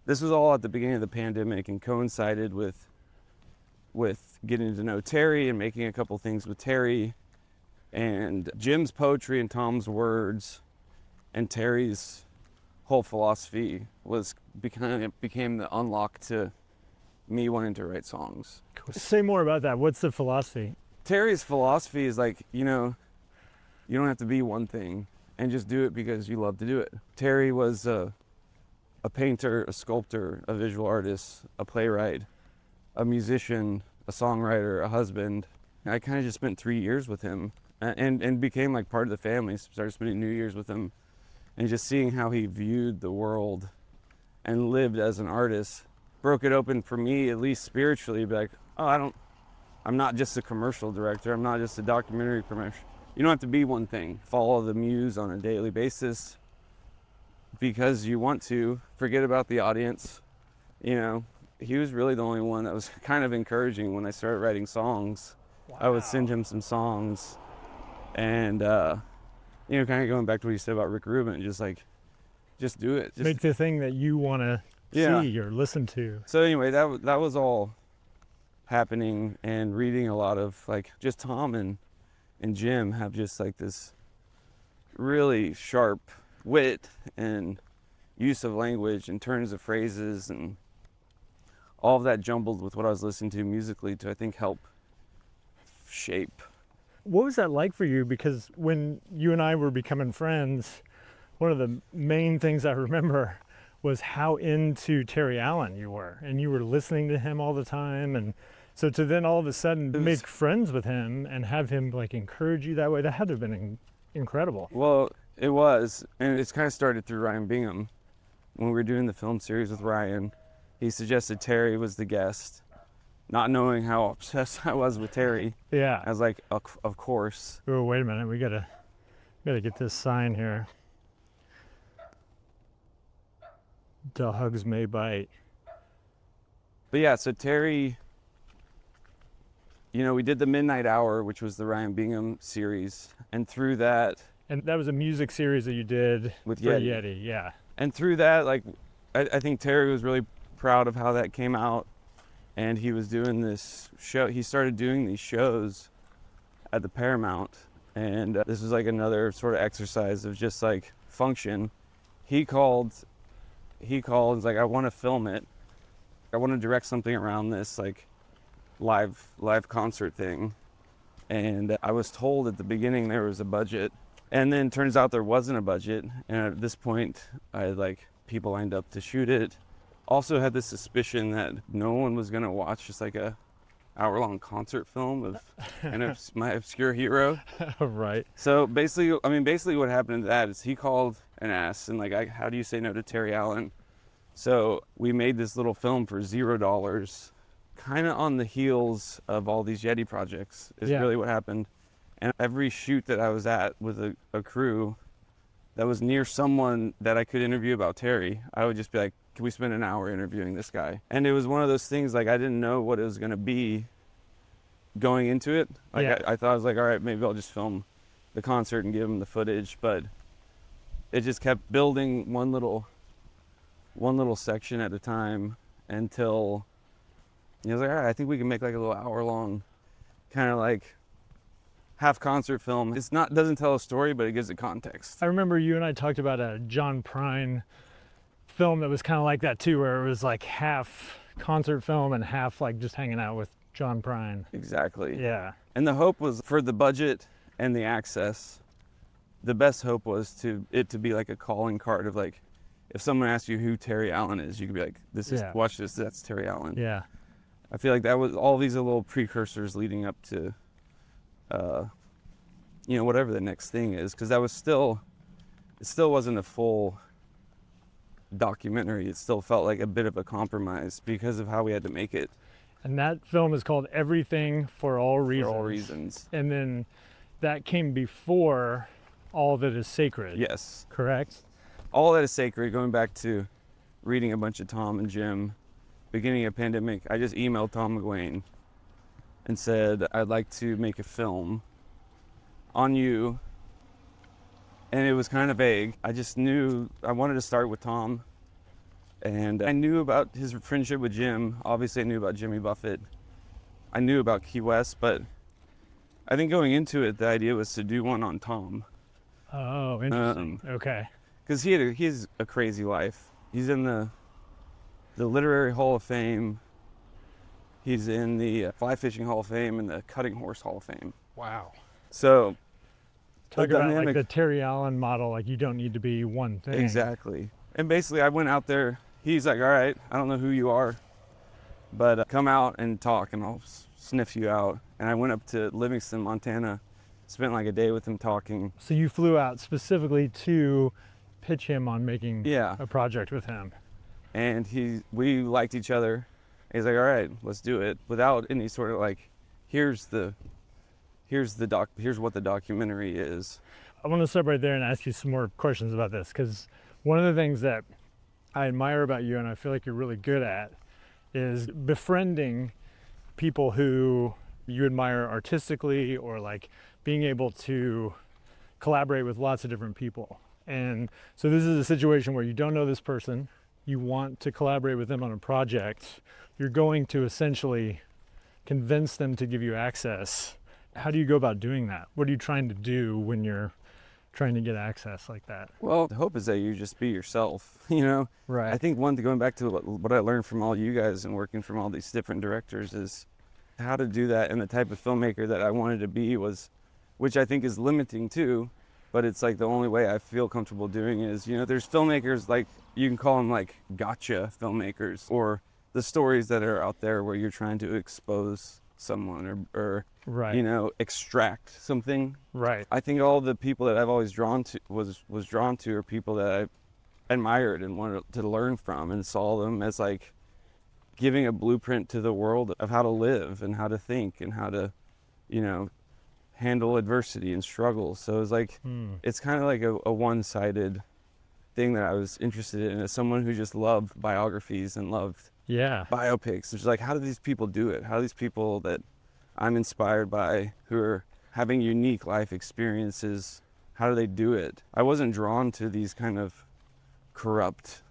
this was all at the beginning of the pandemic and coincided with getting to know Terry and making a couple things with Terry, and Jim's poetry and Tom's words and Terry's whole philosophy became the unlock to me wanting to write songs. Say more about that. What's the philosophy? Terry's philosophy is like, you don't have to be one thing and just do it because you love to do it. Terry was a painter, a sculptor, a visual artist, a playwright, a musician, a songwriter, a husband. I kind of just spent 3 years with him and became like part of the family. Started spending New Year's with him and just seeing how he viewed the world and lived as an artist broke it open for me, at least spiritually, be like, I'm not just a commercial director. I'm not just a documentary commercial. You don't have to be one thing. Follow the muse on a daily basis because you want to. Forget about the audience. He was really the only one that was kind of encouraging when I started writing songs. Wow. I would send him some songs and, kind of going back to what you said about Rick Rubin, just do it. Just make the thing that you want to see or listen to. So anyway, that was all happening and reading a lot of like just Tom and Jim have just like this really sharp wit and use of language and turns of phrases, and all of that jumbled with what I was listening to musically to, I think, help shape. What was that like for you? Because when you and I were becoming friends, one of the main things I remember was how into Terry Allen you were, and you were listening to him all the time. And so to then all of a sudden make friends with him and have him like encourage you that way, that had to have been incredible. Well, it was, and it's kind of started through Ryan Bingham. When we were doing the film series with Ryan, he suggested Terry was the guest, not knowing how obsessed I was with Terry. Yeah. I was like, of course. Oh, wait a minute, we gotta get this sign here. Dogs may bite. But yeah, so Terry, you know, we did the Midnight Hour, which was the Ryan Bingham series, and through that, And that was a music series that you did with for Yeti. Yeti, yeah. And through that, like, I think Terry was really proud of how that came out, and he was doing this show. He started doing these shows at the Paramount, and this was like another sort of exercise of just like function. He called and was like, I want to film it. I want to direct something around this like live concert thing. And I was told at the beginning there was a budget, and then turns out there wasn't a budget. And at this point, I had like people lined up to shoot it. Also had the suspicion that no one was gonna watch just like a hour-long concert film of my obscure hero. Right. So basically what happened to that is he called and asked, and like, how do you say no to Terry Allen? So we made this little film for $0, kind of on the heels of all these Yeti projects is really what happened. And every shoot that I was at with a crew that was near someone that I could interview about Terry, I would just be like, can we spend an hour interviewing this guy? And it was one of those things, like, I didn't know what it was going to be going into it. Like, I thought, I was like, all right, maybe I'll just film the concert and give him the footage. But it just kept building one little section at a time until I was like, all right, I think we can make like a little hour-long kind of like half concert film. Doesn't tell a story, but it gives it context. I remember you and I talked about a John Prine film that was kind of like that too, where it was like half concert film and half like just hanging out with John Prine. Exactly. Yeah. And the hope was for the budget and the access. The best hope was it to be like a calling card of like, if someone asked you who Terry Allen is, you could be like, watch this, that's Terry Allen. Yeah. I feel like that was all these are little precursors leading up to, whatever the next thing is, because it still wasn't a full documentary. It still felt like a bit of a compromise because of how we had to make it. And that film is called Everything for All Reasons. For All Reasons. And then that came before All That Is Sacred. Yes. Correct? All That Is Sacred, going back to reading a bunch of Tom and Jim, beginning of pandemic, I just emailed Tom McGuane and said, I'd like to make a film on you. And it was kind of vague. I just knew I wanted to start with Tom. And I knew about his friendship with Jim. Obviously, I knew about Jimmy Buffett. I knew about Key West, but I think going into it, the idea was to do one on Tom. Oh, interesting. Okay. Because he has a crazy life. He's in the Literary Hall of Fame. He's in the Fly Fishing Hall of Fame and the Cutting Horse Hall of Fame. Wow. So, talk about like the Terry Allen model, like you don't need to be one thing. Exactly. And basically, I went out there. He's like, all right, I don't know who you are, but come out and talk and I'll sniff you out. And I went up to Livingston, Montana, spent like a day with him talking. So you flew out specifically to pitch him on making a project with him. And we liked each other. He's like, all right, let's do it, without any sort of like, here's what the documentary is. I want to stop right there and ask you some more questions about this, because one of the things that I admire about you, and I feel like you're really good at, is befriending people who you admire artistically, or like being able to collaborate with lots of different people. And so this is a situation where you don't know this person, you want to collaborate with them on a project, you're going to essentially convince them to give you access. How do you go about doing that? What are you trying to do when you're trying to get access like that? Well, the hope is that you just be yourself, you know? Right. I think going back to what I learned from all you guys and working from all these different directors is how to do that, and the type of filmmaker that I wanted to be was, which I think is limiting too, but it's like the only way I feel comfortable doing is, you know, there's filmmakers like, you can call them like gotcha filmmakers, or the stories that are out there where you're trying to expose someone or Right. you know, extract something. Right. I think all the people that I've always drawn to was drawn to are people that I admired and wanted to learn from, and saw them as like giving a blueprint to the world of how to live and how to think and how to, you know, handle adversity and struggle. So it's like, it's kind of like a one-sided thing that I was interested in as someone who just loved biographies and loved biopics. It's like, how do these people do it? How do these people that I'm inspired by, who are having unique life experiences, how do they do it? I wasn't drawn to these kind of corrupt,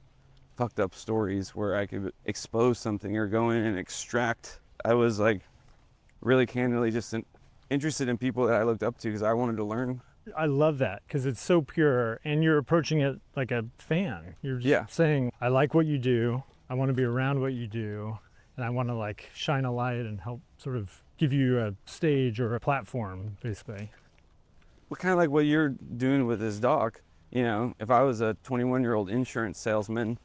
fucked up stories where I could expose something or go in and extract. I was like really candidly just interested in people that I looked up to because I wanted to learn. I love that because it's so pure, and you're approaching it like a fan. You're just saying, I like what you do, I want to be around what you do, and I want to like shine a light and help sort of give you a stage or a platform, basically. Well, kind of like what you're doing with this doc. You know, if I was a 21-year-old insurance salesman,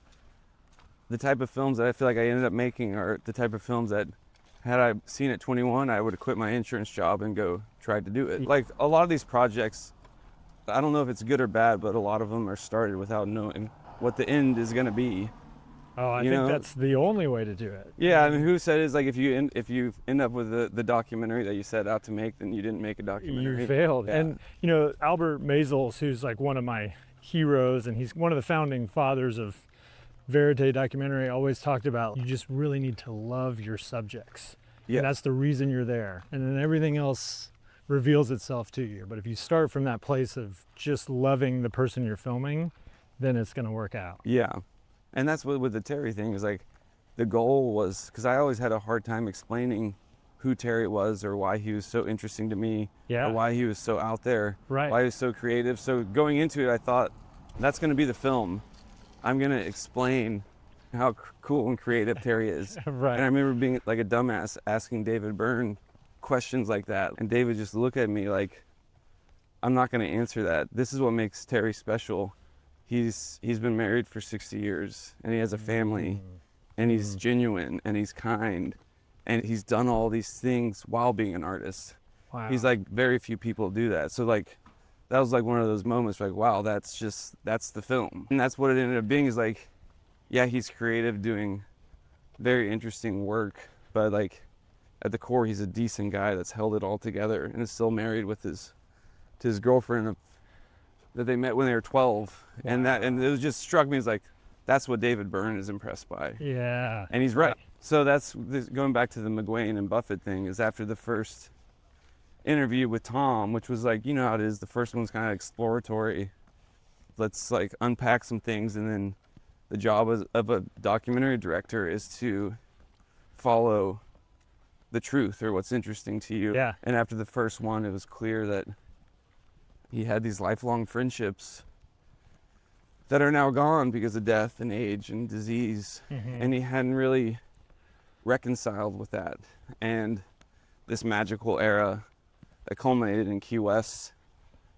the type of films that I feel like I ended up making are the type of films that, had I seen at 21, I would have quit my insurance job and go try to do it. Like a lot of these projects, I don't know if it's good or bad, but a lot of them are started without knowing what the end is going to be. Oh, I think that's the only way to do it. Yeah, I mean, who said it's like if you end up with the documentary that you set out to make, then you didn't make a documentary. You failed. Yeah. And you know, Albert Maysles, who's like one of my heroes, and he's one of the founding fathers of verite documentary, always talked about you just really need to love your subjects. Yeah. And that's the reason you're there. And then everything else reveals itself to you. But if you start from that place of just loving the person you're filming, then it's going to work out. Yeah. And that's what with the Terry thing is like, the goal was, because I always had a hard time explaining who Terry was or why he was so interesting to me, or why he was so out there, why he was so creative. So going into it, I thought, that's going to be the film. I'm going to explain how cool and creative Terry is. Right. And I remember being like a dumbass asking David Byrne questions like that. And David just looked at me like, I'm not going to answer that. This is what makes Terry special. He's been married for 60 years and he has a family and he's genuine and he's kind and he's done all these things while being an artist. Wow. He's like, very few people do that. So like, that was like one of those moments like, wow, that's the film. And that's what it ended up being, is like, yeah, he's creative, doing very interesting work, but like at the core, he's a decent guy that's held it all together and is still married with his girlfriend that they met when they were 12. Wow. And it just struck me as like, that's what David Byrne is impressed by. Yeah. And he's right. So that's going back to the McGuane and Buffett thing, is after the first interview with Tom, which was like, you know how it is, the first one's kind of exploratory. Let's like unpack some things, and then the job of a documentary director is to follow the truth or what's interesting to you. Yeah. And after the first one, it was clear that he had these lifelong friendships that are now gone because of death and age and disease. Mm-hmm. And he hadn't really reconciled with that. And this magical era that culminated in Key West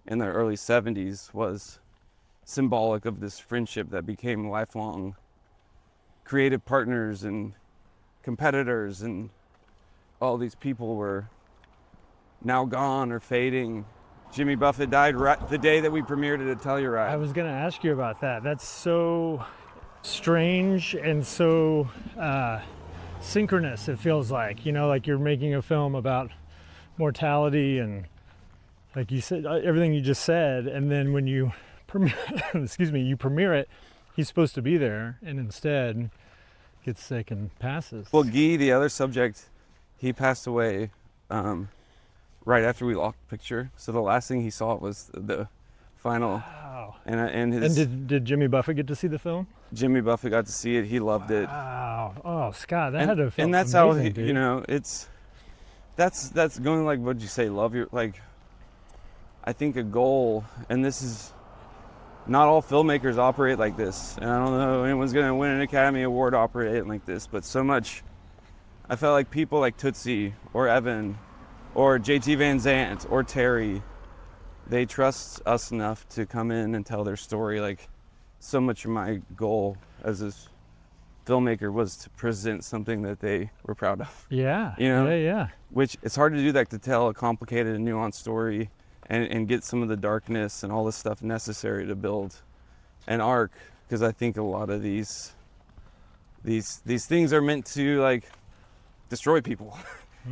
in the early 70s was symbolic of this friendship that became lifelong creative partners and competitors, and all these people were now gone or fading. Jimmy Buffett died right the day that we premiered it at Telluride. I was going to ask you about that. That's so strange and so synchronous, it feels like. You know, like you're making a film about mortality and, like you said, everything you just said, and then when you premiere it, he's supposed to be there, and instead gets sick and passes. Well, Guy, the other subject, he passed away right after we locked the picture. So the last thing he saw was the final. Wow. And did Jimmy Buffett get to see the film? Jimmy Buffett got to see it. He loved it. Wow. Oh, Scott, that had to feel And that's amazing, how dude. you know, it's that's going like, what'd you say, love your, like, I think a goal, and this is, not all filmmakers operate like this, and I don't know if anyone's gonna win an Academy Award operating like this, but so much, I felt like people like TOOTSIE or Evan or JT Van Zandt or Terry, they trust us enough to come in and tell their story. Like, so much of my goal as a filmmaker was to present something that they were proud of. Yeah. You know? Yeah. Which it's hard to do that, to tell a complicated and nuanced story and get some of the darkness and all the stuff necessary to build an arc. Because I think a lot of these things are meant to like destroy people.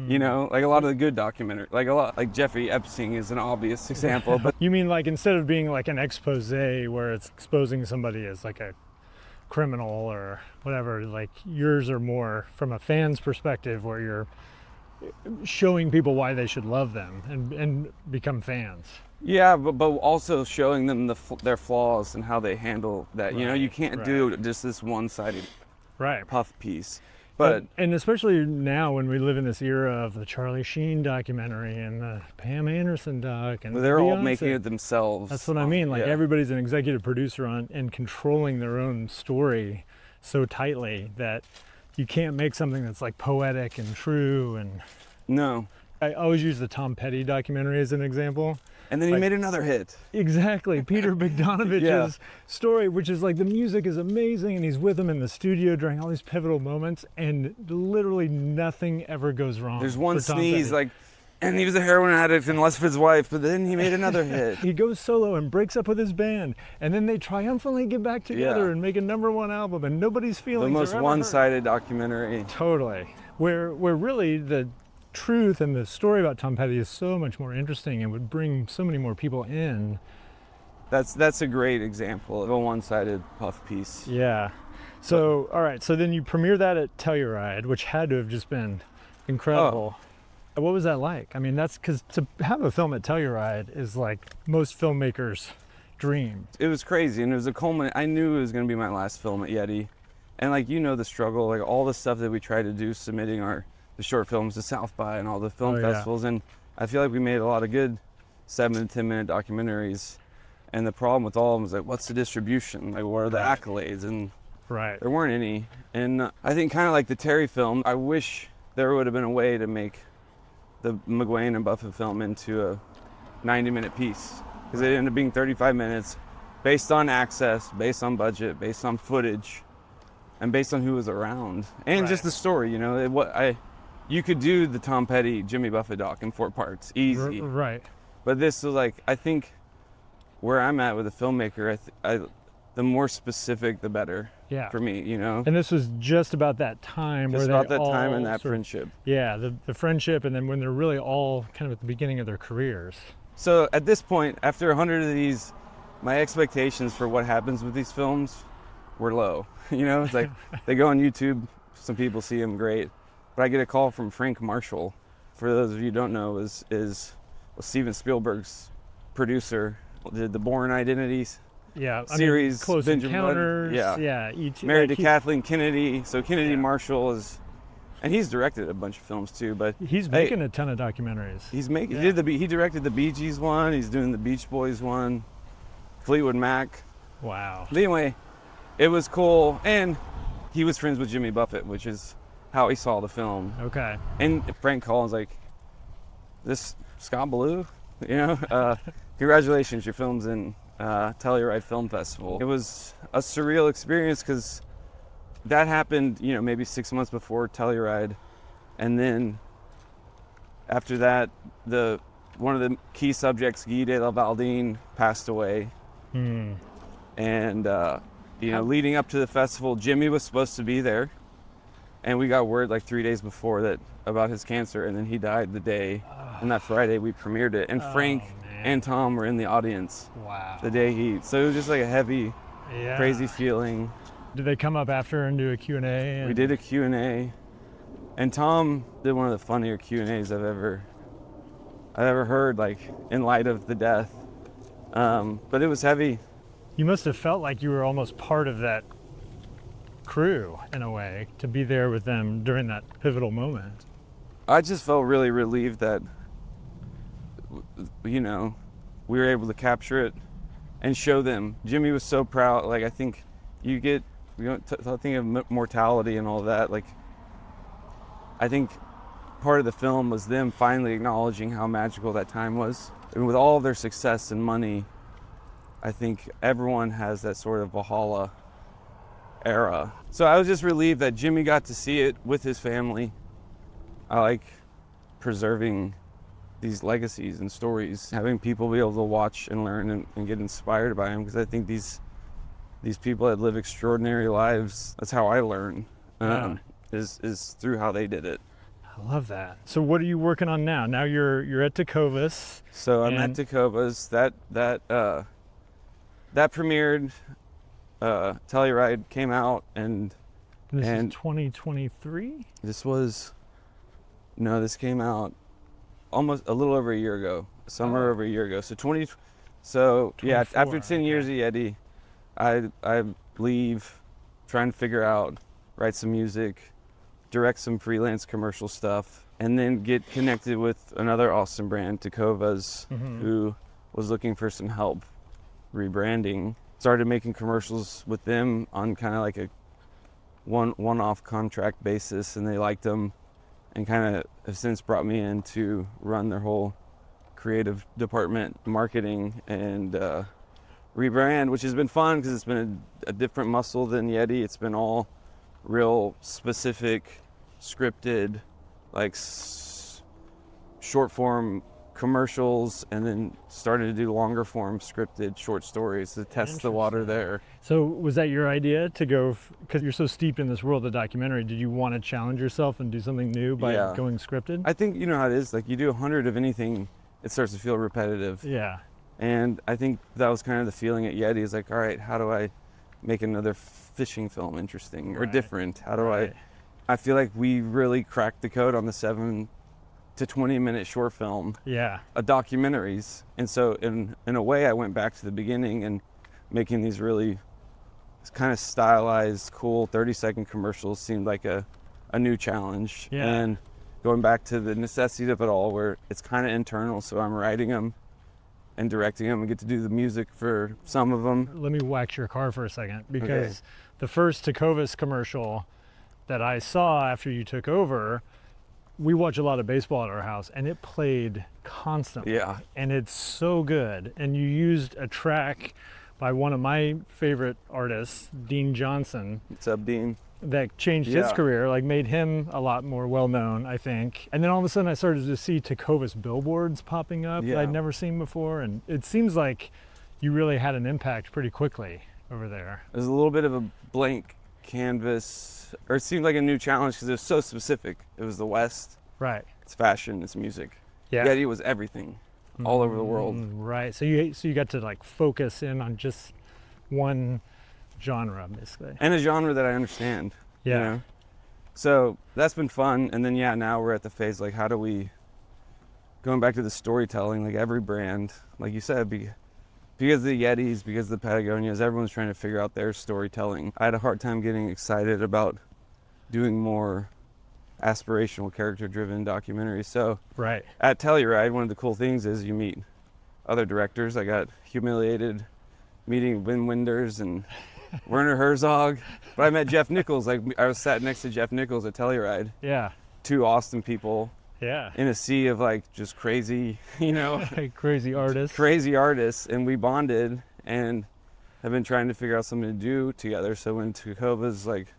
You know, like a lot of the good documentary, like Jeffrey Epstein is an obvious example. But You mean like instead of being like an expose where it's exposing somebody as like a criminal or whatever, like yours are more from a fan's perspective where you're showing people why they should love them and become fans. yeah, but also showing them their flaws and how they handle that. You know, you can't do just this one-sided Right. puff piece. But and especially now when we live in this era of the Charlie Sheen documentary and the Pam Anderson doc and they're all Beyonce. making it themselves. That's what I mean. Like everybody's an executive producer on and controlling their own story so tightly that you can't make something that's like poetic and true. And No. I always use the Tom Petty documentary as an example. And then he made another hit. Exactly. Peter Bogdanovich's story, which is like the music is amazing and he's with him in the studio during all these pivotal moments and literally nothing ever goes wrong. There's one for Tom sneeze, Petty. like, and he was a heroin addict and less for his wife, but then he made another hit. He goes solo and breaks up with his band, and then they triumphantly get back together and make a #1 album, and nobody's feelings The most are ever one-sided documentary. hurt. Totally. Where really the truth and the story about Tom Petty is so much more interesting and would bring so many more people in. That's a great example of a one-sided puff piece. Yeah. So, all right. So then you premiere that at Telluride, which had to have just been incredible. What was that like? I mean, that's because to have a film at Telluride is like most filmmakers' dream. It was crazy, and it was a culmination. I knew it was going to be my last film at Yeti. And like, you know, the struggle, like all the stuff that we tried to do, submitting the short films to South by and all the film festivals. And I feel like we made a lot of good 7 to 10 minute documentaries. And the problem with all of them was like, what's the distribution? Like, what are the accolades? And there weren't any. And I think kind of like the Terry film, I wish there would have been a way to make the McGuane and Buffett film into a 90-minute piece. Because it ended up being 35 minutes based on access, based on budget, based on footage, and based on who was around. And just the story, you know. You could do the Tom Petty, Jimmy Buffett doc in 4 parts, easy. Right. But this was like, I think where I'm at with a filmmaker, the more specific, the better for me, you know? And this was just about that time just where about they that all time and that sort of- friendship. the friendship, and then when they're really all kind of at the beginning of their careers. So at this point, after 100 of these, my expectations for what happens with these films were low. You know, it's like they go on YouTube, some people see them, great. But I get a call from Frank Marshall. For those of you who don't know, was Steven Spielberg's producer, did the Bourne Identities series, Close Benjamin Encounters, Button, E.T. married to Kathleen Kennedy. So Kennedy Marshall is, and he's directed a bunch of films too. But he's making a ton of documentaries. He directed the Bee Gees one. He's doing the Beach Boys one, Fleetwood Mac. Wow. But anyway, it was cool, and he was friends with Jimmy Buffett, which is how he saw the film. Okay. And Frank Collins like, this Scott Ballew, you know, congratulations, your film's in Telluride Film Festival. It was a surreal experience because that happened, you know, maybe 6 months before Telluride, and then after that, one of the key subjects, Guy de la Valdine, passed away. And you know, leading up to the festival, Jimmy was supposed to be there, and we got word like 3 days before that about his cancer, and then he died the day, and that Friday we premiered it, and Frank and Tom were in the audience. Wow. The day so it was just like a heavy, crazy feeling. Did they come up after and do a Q&A? We did a Q&A, and Tom did one of the funnier Q&As I've ever heard, like in light of the death. But it was heavy. You must have felt like you were almost part of that crew in a way, to be there with them during that pivotal moment. I just felt really relieved that, you know, we were able to capture it and show them. Jimmy was so proud. Like, I think you get, think of mortality and all that. Like, I think part of the film was them finally acknowledging how magical that time was. And with all their success and money, I think everyone has that sort of Valhalla era. So I was just relieved that Jimmy got to see it with his family. I like preserving these legacies and stories, having people be able to watch and learn and get inspired by them, because I think these people that live extraordinary lives, that's how I learn, is through how they did it. I love that. So what are you working on now? Now you're at Tecovas. So I'm at Tecovas. That premiered. Telluride came out, and this is 2023. This came out almost a little over a year ago, over a year ago. So yeah, after 10 years of Yeti, I leave, trying to figure out, write some music, direct some freelance commercial stuff, and then get connected with another awesome brand, Tecovas, who was looking for some help rebranding. Started making commercials with them on kind of like a one-off contract basis, and they liked them, and kind of have since brought me in to run their whole creative department, marketing, and rebrand, which has been fun because it's been a different muscle than Yeti. It's been all real specific, scripted, like short form commercials, and then started to do longer form scripted short stories to test the water there. So was that your idea to go, because you're so steeped in this world of documentary, did you want to challenge yourself and do something new by going scripted? I think, you know how it is, like you do 100 of anything, it starts to feel repetitive. Yeah. And I think that was kind of the feeling at Yeti, is like, all right, how do I make another fishing film interesting or different? How do I feel like we really cracked the code on the 7 to 20 minute short film, documentaries. And so in a way, I went back to the beginning and making these really kind of stylized, cool 30-second commercials seemed like a new challenge. And going back to the necessity of it all, where it's kind of internal, so I'm writing them and directing them and get to do the music for some of them. Let me wax your car for a second, because the first Tecovas commercial that I saw after you took over, we watch a lot of baseball at our house, and it played constantly. Yeah. And it's so good. And you used a track by one of my favorite artists, Dean Johnson. What's up, Dean? That changed his career, like made him a lot more well-known, I think. And then all of a sudden I started to see Tecovas billboards popping up that I'd never seen before. And it seems like you really had an impact pretty quickly over there. It was a little bit of a blank canvas, or it seemed like a new challenge because it was so specific. It was the West. Right. It's fashion, it's music. Yeah. Yeti was everything, all over the world. Right. So you got to like focus in on just one genre, basically. And a genre that I understand. Yeah. You know? So that's been fun. And then now we're at the phase, like, how do we, going back to the storytelling, like every brand, like you said, because of the Yetis, because of the Patagonias, everyone's trying to figure out their storytelling. I had a hard time getting excited about doing more aspirational, character-driven documentaries. So at Telluride, one of the cool things is you meet other directors. I got humiliated meeting Wim Wenders and Werner Herzog, but I met Jeff Nichols. Like, I was sat next to Jeff Nichols at Telluride. Yeah. Two Austin people. Yeah. In a sea of like just crazy, crazy artists. Crazy artists, and we bonded and have been trying to figure out something to do together. So when Tecovas, like,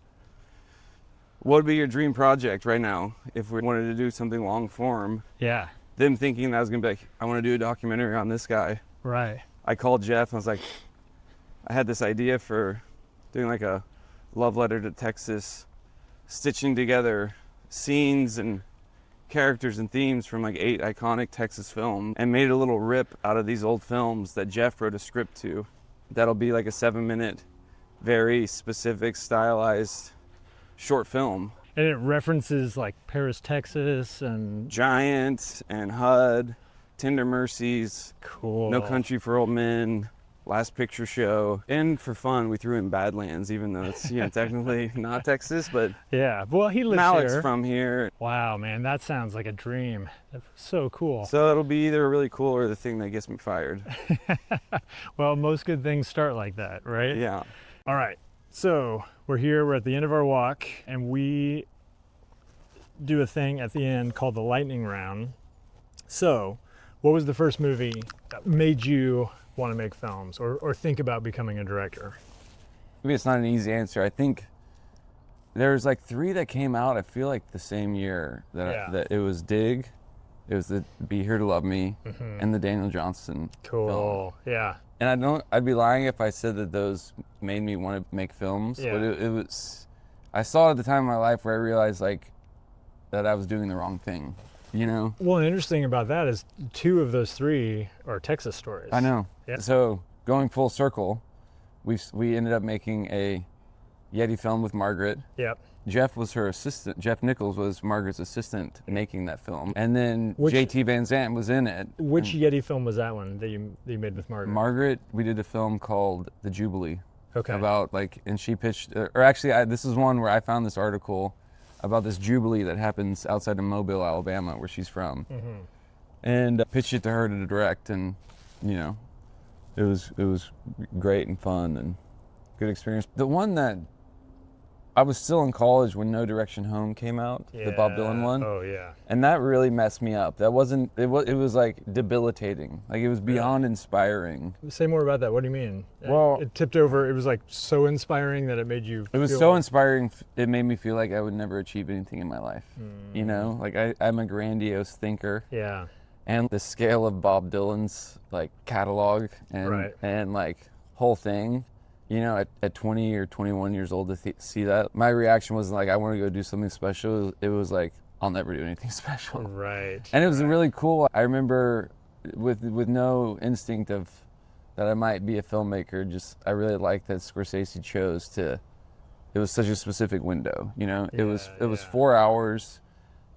what would be your dream project right now if we wanted to do something long form? Yeah. Them thinking that I was gonna be like, I want to do a documentary on this guy. Right. I called Jeff and I was like, I had this idea for doing like a love letter to Texas, stitching together scenes and characters and themes from like 8 iconic Texas films, and made a little rip out of these old films that Jeff wrote a script to. That'll be like a 7-minute, very specific, stylized short film. And it references like Paris, Texas, and Giant and HUD, Tender Mercies, cool. No Country for Old Men, last picture show. And for fun, we threw in Badlands, even though it's, technically not Texas, but Yeah, well, he lives Malik's here. from here. Wow, man, that sounds like a dream. That's so cool. So it'll be either really cool or the thing that gets me fired. Well, most good things start like that, right? Yeah. All right, so we're here, we're at the end of our walk, and we do a thing at the end called the lightning round. So, what was the first movie that made you want to make films or think about becoming a director? Maybe it's not an easy answer. I think there's like 3 that came out, I feel like the same year that it was Dig, it was the Be Here to Love Me, and the Daniel Johnson Cool, film. yeah. And I'd be lying if I said that those made me want to make films, Yeah. but it was, I saw it at the time in my life where I realized like that I was doing the wrong thing, Well, and interesting about that is 2 of those 3 are Texas stories. I know. Yeah. So going full circle, we ended up making a Yeti film with Margaret. Yep. Jeff was her assistant. Jeff Nichols was Margaret's assistant making that film. And then Which- JT Van Zandt was in it. Which Yeti film was that one that you made with Margaret? Margaret, we did a film called The Jubilee. Okay. About and she pitched, or actually this is one where I found this article about this Jubilee that happens outside of Mobile, Alabama, where she's from. And pitched it to her to direct, and it was great and fun and good experience. The one that I was still in college when No Direction Home came out, the Bob Dylan one. Oh, yeah. And that really messed me up. That wasn't, it was like debilitating. Like it was beyond inspiring. Say more about that. What do you mean? Well- it tipped over. It was like so inspiring that it made you. It was feel so like- inspiring, it made me feel like I would never achieve anything in my life. Like I'm a grandiose thinker. Yeah. And the scale of Bob Dylan's like catalog and Right. and like whole thing, at 20 or 21 years old to see that, my reaction wasn't like I want to go do something special. It was like I'll never do anything special. Right. And it was really cool. I remember with no instinct of that I might be a filmmaker. Just I really liked that Scorsese chose to. It was such a specific window. It was 4 hours,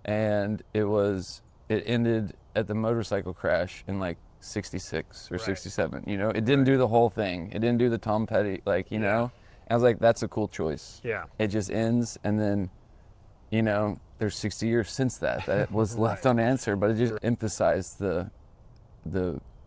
and it ended at the motorcycle crash in like 66 or 67. It didn't do the whole thing. It didn't do the Tom Petty, And I was like, that's a cool choice. Yeah. It just ends, and then, there's 60 years since that was left unanswered, but it just emphasized the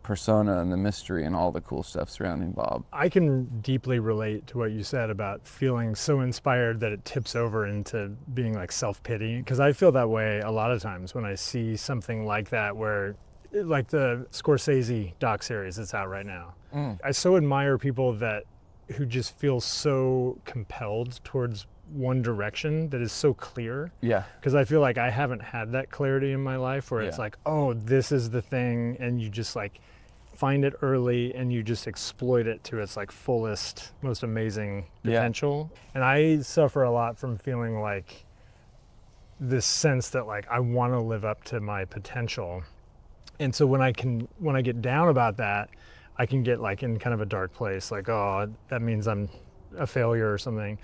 persona and the mystery and all the cool stuff surrounding Bob. I can deeply relate to what you said about feeling so inspired that it tips over into being like self-pity, because I feel that way a lot of times when I see something like that, where like the Scorsese doc series that's out right now. I so admire people who just feel so compelled towards one direction that is so clear. Yeah. Because I feel like I haven't had that clarity in my life where it's Yeah. like, oh, this is the thing, and you just like find it early and you just exploit it to its like fullest, most amazing potential. And I suffer a lot from feeling like this sense that like I want to live up to my potential. And so when I get down about that, I can get like in kind of a dark place, like, oh, that means I'm a failure or something.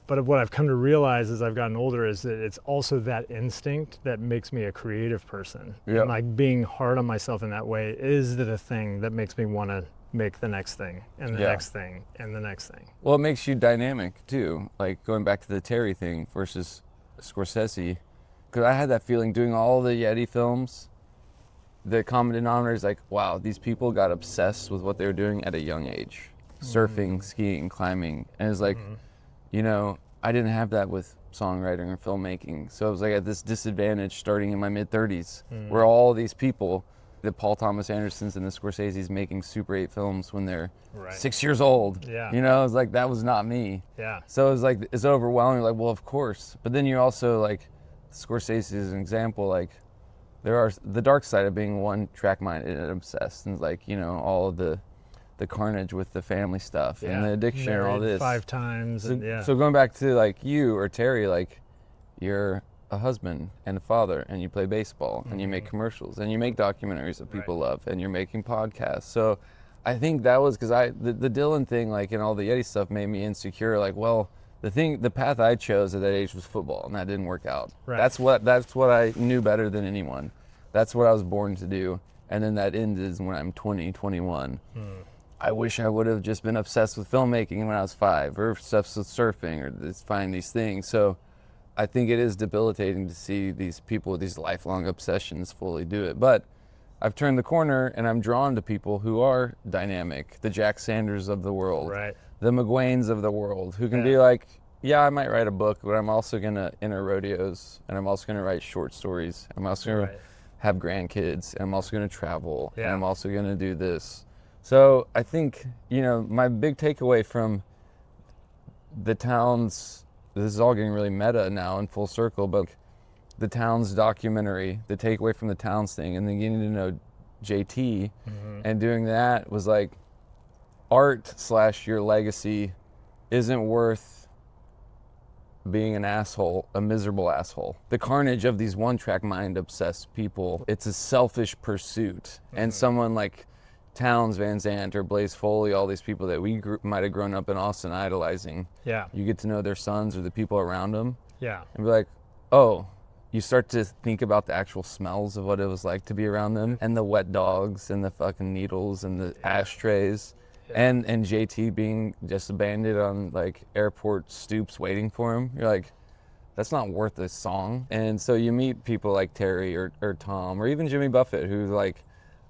But what I've come to realize as I've gotten older is that it's also that instinct that makes me a creative person. Yep. And like being hard on myself in that way is the thing that makes me want to make the next thing and the next thing and the next thing. Well, it makes you dynamic too. Like going back to the Terry thing versus Scorsese, because I had that feeling doing all the Yeti films. The common denominator is like, wow, these people got obsessed with what they were doing at a young age. Surfing, skiing, climbing. And it's like, I didn't have that with songwriting or filmmaking. So I was like at this disadvantage starting in my mid-30s, where all these people, the Paul Thomas Andersons and the Scorseses, making Super 8 films when they're 6 years old. Yeah. It was like, that was not me. Yeah. So it was like, it's overwhelming. Like, well, of course. But then you also like, Scorsese is an example, like, there are the dark side of being one track minded and obsessed, and like, all of the carnage with the family stuff and the addiction and all Married this 5 times. so going back to like you or Terry, like you're a husband and a father, and you play baseball and you make commercials and you make documentaries that people love, and you're making podcasts. So I think that was because the Dylan thing, like, and all the Yeti stuff made me insecure. Like, well, the path I chose at that age was football, and that didn't work out. Right. That's what I knew better than anyone. That's what I was born to do. And then that ended when I'm 20, 21. I wish I would have just been obsessed with filmmaking when I was 5, or obsessed with surfing, or just find these things. So I think it is debilitating to see these people with these lifelong obsessions fully do it. But I've turned the corner and I'm drawn to people who are dynamic, the Jack Sanders of the world, Right. the McGuanes of the world, who can Yeah. be like, yeah, I might write a book, but I'm also gonna enter rodeos, and I'm also gonna write short stories. I'm also gonna Right. have grandkids, and I'm also gonna travel, and Yeah. I'm also gonna do this. So I think, my big takeaway from the Townes, this is all getting really meta now in full circle, but the Townes documentary, the takeaway from the Townes thing, and then getting to know JT and doing that was like, art / your legacy isn't worth being an asshole, a miserable asshole. The carnage of these one-track mind obsessed people, it's a selfish pursuit. And someone like Townes Van Zandt or Blaze Foley, all these people that we might have grown up in Austin idolizing, Yeah. you get to know their sons or the people around them Yeah. and be like, oh, you start to think about the actual smells of what it was like to be around them, and the wet dogs and the fucking needles and the ashtrays. And JT being just abandoned on like airport stoops waiting for him. You're like, that's not worth a song. And so you meet people like Terry or Tom or even Jimmy Buffett, who's like,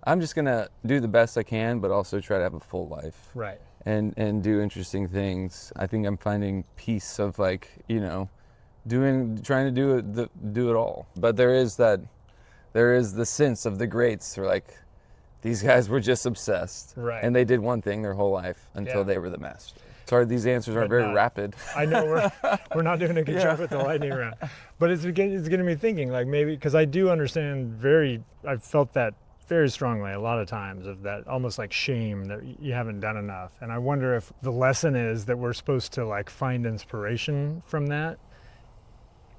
I'm just gonna do the best I can, but also try to have a full life Right. and do interesting things. I think I'm finding peace of like, trying to do it all. But there is the sense of the greats who are like, these guys were just obsessed. Right. And they did one thing their whole life until Yeah. they were the master. Sorry, these answers are But very not- rapid. I know we're not doing a good job with the lightning round, but it's getting me thinking, like, maybe because I do understand I've felt that very strongly a lot of times, of that almost like shame that you haven't done enough. And I wonder if the lesson is that we're supposed to like find inspiration from that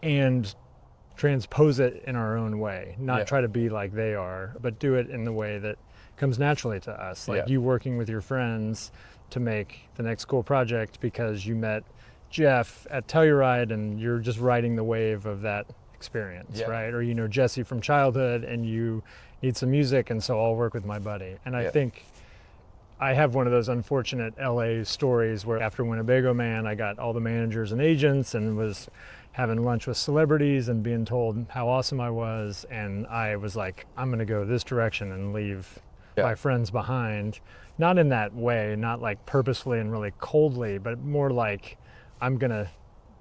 and transpose it in our own way, not Yeah. try to be like they are, but do it in the way that comes naturally to us. Like Yeah. you working with your friends to make the next cool project because you met Jeff at Telluride and you're just riding the wave of that experience, Yeah. right? Or Jesse from childhood and you need some music, and so I'll work with my buddy. And I Yeah. think I have one of those unfortunate LA stories where after Winnebago Man, I got all the managers and agents and was having lunch with celebrities and being told how awesome I was. And I was like, I'm going to go this direction and leave Yeah. my friends behind. Not in that way, not like purposefully and really coldly, but more like I'm going to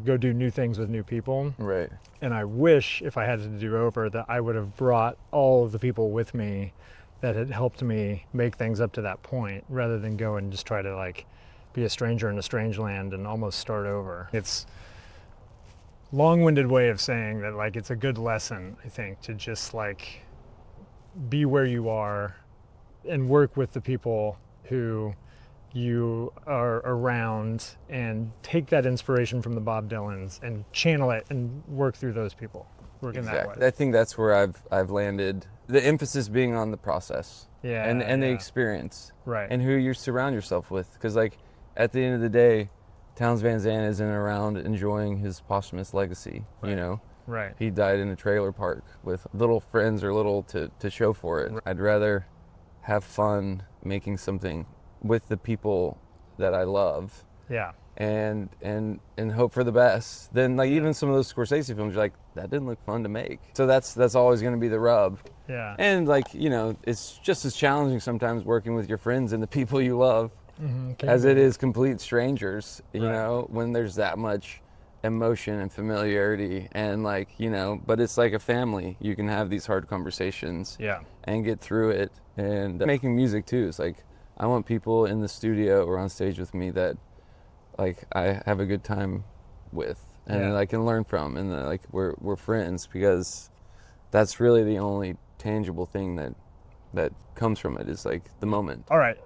go do new things with new people. Right. And I wish, if I had to do over, that I would have brought all of the people with me that had helped me make things up to that point, rather than go and just try to like be a stranger in a strange land and almost start over. It's long-winded way of saying that, like, it's a good lesson, I think, to just like be where you are and work with the people who you are around, and take that inspiration from the Bob Dylans and channel it and work through those people, work in that way. I think that's where I've landed. The emphasis being on the process, Yeah, and the yeah. experience, Right. and who you surround yourself with. Because like at the end of the day, Townes Van Zandt isn't around enjoying his posthumous legacy. Right. Right. He died in a trailer park with little friends or little to show for it. I'd rather have fun making something with the people that I love, Yeah. and hope for the best. Then like even some of those Scorsese films, you're like, that didn't look fun to make. So that's always going to be the rub. Yeah. And like, it's just as challenging sometimes working with your friends and the people you love as it is complete strangers, when there's that much emotion and familiarity, and like, but it's like a family. You can have these hard conversations Yeah. and get through it. And making music too is like, I want people in the studio or on stage with me that like I have a good time with and Yeah. I can learn from, and like we're friends, because that's really the only tangible thing that comes from it, is like the moment. All right.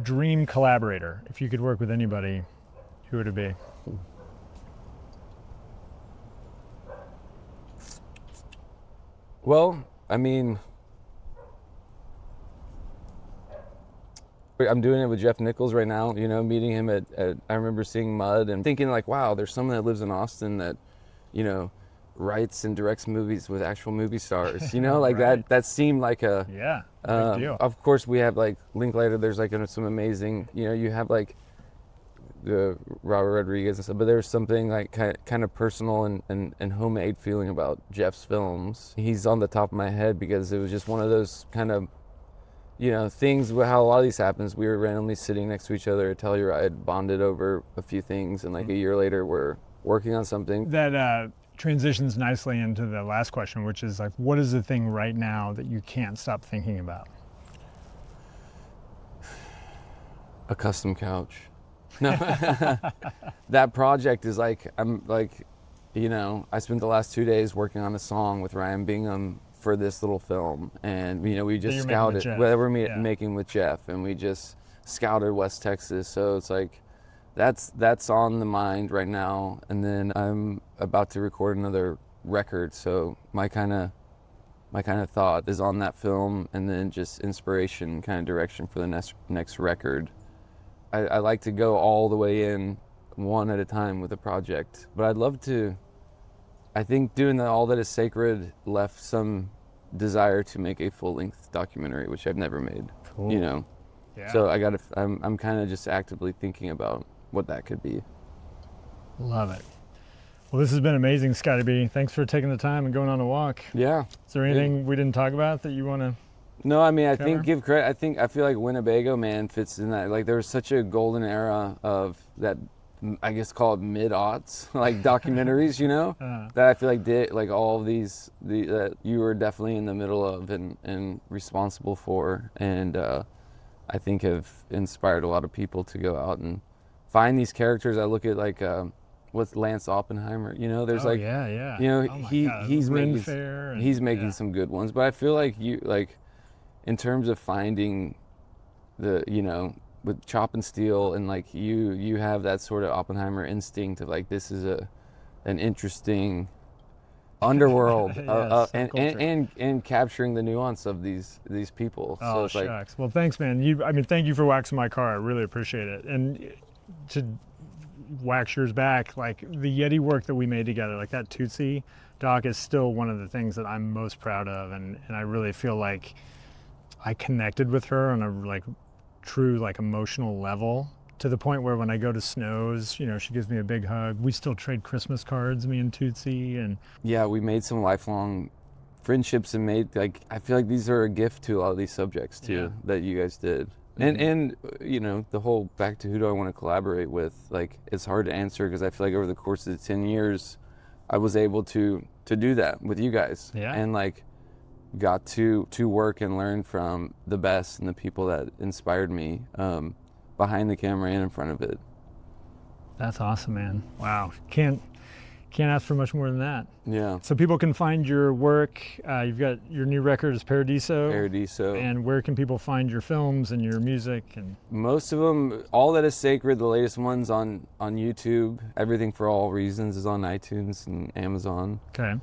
Dream collaborator. If you could work with anybody, who would it be? Well, I mean, I'm doing it with Jeff Nichols right now, meeting him at I remember seeing Mud and thinking like, wow, there's someone that lives in Austin that, writes and directs movies with actual movie stars. You know, like that seemed like a big deal. Of course, we have like Linklater. There's like some amazing. You know, you have like the Robert Rodriguez and stuff, but there's something like kind of personal and homemade feeling about Jeff's films. He's on the top of my head because it was just one of those kind of, you know, things with how a lot of these happens. We were randomly sitting next to each other at Telluride, bonded over a few things, and like a year later we're working on something. That transitions nicely into the last question, which is like, what is the thing right now that you can't stop thinking about? A custom couch. No, that project is like, I'm like, you know, I spent the last 2 days working on a song with Ryan Bingham for this little film, and you know, we just scouted what we're making with Jeff, and we just scouted West Texas. So it's like that's on the mind right now, and then I'm about to record another record, so my kind of thought is on that film, and then just inspiration, kind of direction for the next record. I like to go all the way in one at a time with a project, but I'd love to. I think doing All That Is Sacred left some desire to make a full-length documentary, which I've never made. Cool. You know, so I'm kind of just actively thinking about what that could be. Love it. Well, this has been amazing, Scotty B. Thanks for taking the time and going on a walk. Yeah. Is there anything we didn't talk about that you want to? No, I mean, I think give credit. I feel like Winnebago Man fits in that. Like there was such a golden era of that, I guess called mid-aughts, like documentaries, you know, that I feel like did like all of these that you were definitely in the middle of and responsible for, and I think have inspired a lot of people to go out and find these characters. I look at like what's Lance Oppenheimer, you know, there's you know, he's making some good ones, but I feel like in terms of finding the, you know, with Chop and Steel, and like you have that sort of Oppenheimer instinct of like, this is an interesting underworld and capturing the nuance of these people. Oh, so it's shucks. Well, thanks, man. Thank you for waxing my car. I really appreciate it. And to wax yours back, like the Yeti work that we made together, like that TOOTSIE doc is still one of the things that I'm most proud of, and I really feel like I connected with her on a like true like emotional level, to the point where when I go to Snow's, you know, she gives me a big hug. We still trade Christmas cards, me and TOOTSIE, and we made some lifelong friendships, and made like, I feel like these are a gift to a lot of these subjects too, that you guys did. And you know, the whole back to who do I want to collaborate with, like it's hard to answer, because I feel like over the course of the 10 years I was able to do that with you guys, and like got to work and learn from the best and the people that inspired me, behind the camera and in front of it. That's awesome, man. Wow. Can't ask for much more than that. Yeah. So people can find your work. You've got your new record is Paradiso. And where can people find your films and your music? And most of them, All That Is Sacred, the latest one's on YouTube. Everything for All Reasons is on iTunes and Amazon. Okay.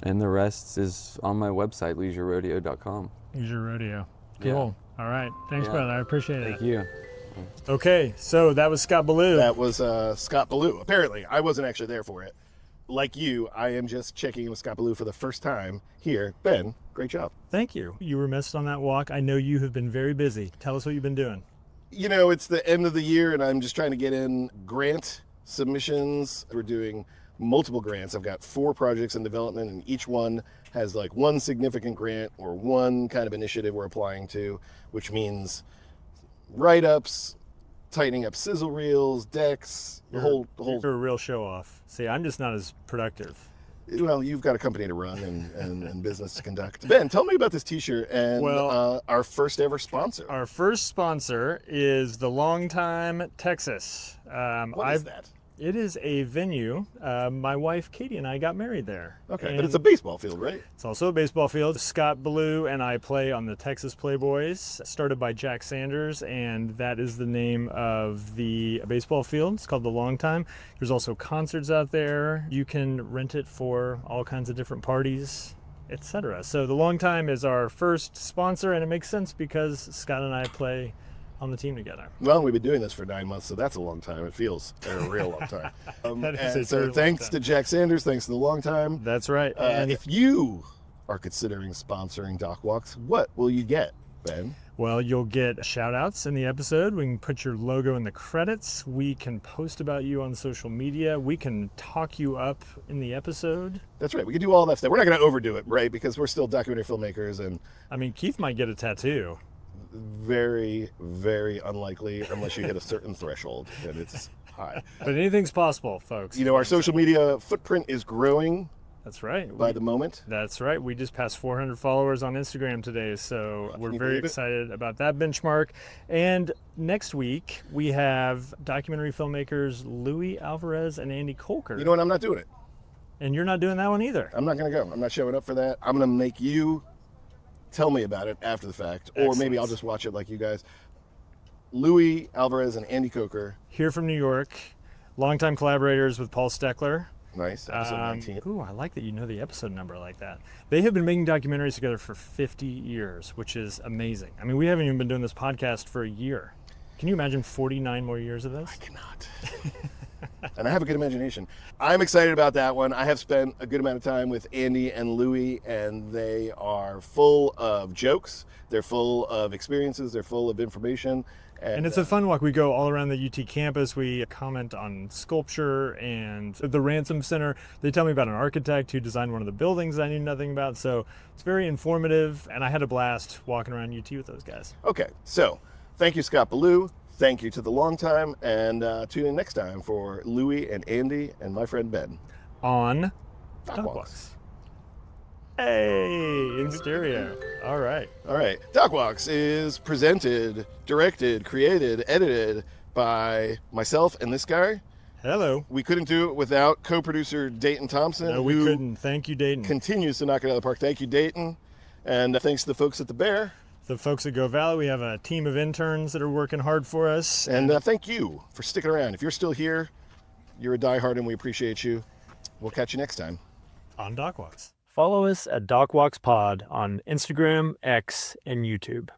And the rest is on my website, leisurerodeo.com. Leisure Rodeo. Cool. Yeah. All right. Thanks, brother. I appreciate it. Thank you. Okay, so that was Scott Ballew. That was Scott Ballew. Apparently, I wasn't actually there for it. Like you, I am just checking in with Scott Ballew for the first time here. Ben, great job. Thank you. You were missed on that walk. I know you have been very busy. Tell us what you've been doing. You know, it's the end of the year, and I'm just trying to get in grant submissions. We're doing multiple grants. I've got 4 projects in development, and each one has like one significant grant or one kind of initiative we're applying to, which means write-ups, tightening up sizzle reels, decks, the whole. You're a real show-off. See, I'm just not as productive. Well, you've got a company to run and business to conduct. Ben, tell me about this T-shirt and our first ever sponsor. Our first sponsor is the Longtime Texas. What is that? It is a venue. My wife, Katie, and I got married there. Okay, but it's a baseball field, right? It's also a baseball field. Scott Ballew and I play on the Texas Playboys, started by Jack Sanders, and that is the name of the baseball field. It's called the Longtime. There's also concerts out there. You can rent it for all kinds of different parties, etc. So the Longtime is our first sponsor, and it makes sense because Scott and I play on the team together. Well, we've been doing this for 9 months, so that's a long time. It feels a real long time. That is a and so truly long thanks time. to Jack Sanders, thanks to the long time. That's right. And if you are considering sponsoring Doc Walks, what will you get, Ben? Well, you'll get shout outs in the episode. We can put your logo in the credits. We can post about you on social media. We can talk you up in the episode. That's right. We can do all that stuff. We're not going to overdo it, right? Because we're still documentary filmmakers, and I mean, Keith might get a tattoo. very, very unlikely unless you hit a certain threshold, and it's high. But anything's possible, folks. You know, our social media footprint is growing That's right. by the moment. That's right. We just passed 400 followers on Instagram today, so we're you very believe it? excited about that benchmark. And next week, we have documentary filmmakers Louis Alvarez and Andy Colker. You know what? I'm not doing it. And you're not doing that one either. I'm not going to go. I'm not showing up for that. I'm going to make you tell me about it after the fact, or maybe Excellent. I'll just watch it like you guys. Louis Alvarez and Andy Coker. Here from New York, longtime collaborators with Paul Steckler. Nice. Episode 19. Ooh, I like that you know the episode number like that. They have been making documentaries together for 50 years, which is amazing. I mean, we haven't even been doing this podcast for a year. Can you imagine 49 more years of this? I cannot. And I have a good imagination. I'm excited about that one. I have spent a good amount of time with Andy and Louis, and they are full of jokes. They're full of experiences. They're full of information. And it's a fun walk. We go all around the UT campus. We comment on sculpture and the Ransom Center. They tell me about an architect who designed one of the buildings I knew nothing about. So it's very informative, and I had a blast walking around UT with those guys. Okay, so thank you, Scott Ballew. Thank you to the long time, and tune in next time for Louis and Andy and my friend Ben. On Doc Doc Walks. Walks. Hey, in stereo. All right. All right, Doc Walks is presented, directed, created, edited by myself and this guy. Hello. We couldn't do it without co-producer Dayton Thompson, No, we who couldn't. Thank you, Dayton. continues to knock it out of the park. Thank you, Dayton. And thanks to the folks at the Bear. The folks at Go Valley, we have a team of interns that are working hard for us. And thank you for sticking around. If you're still here, you're a diehard and we appreciate you. We'll catch you next time. On Doc Walks. Follow us at Doc Walks Pod on Instagram, X, and YouTube.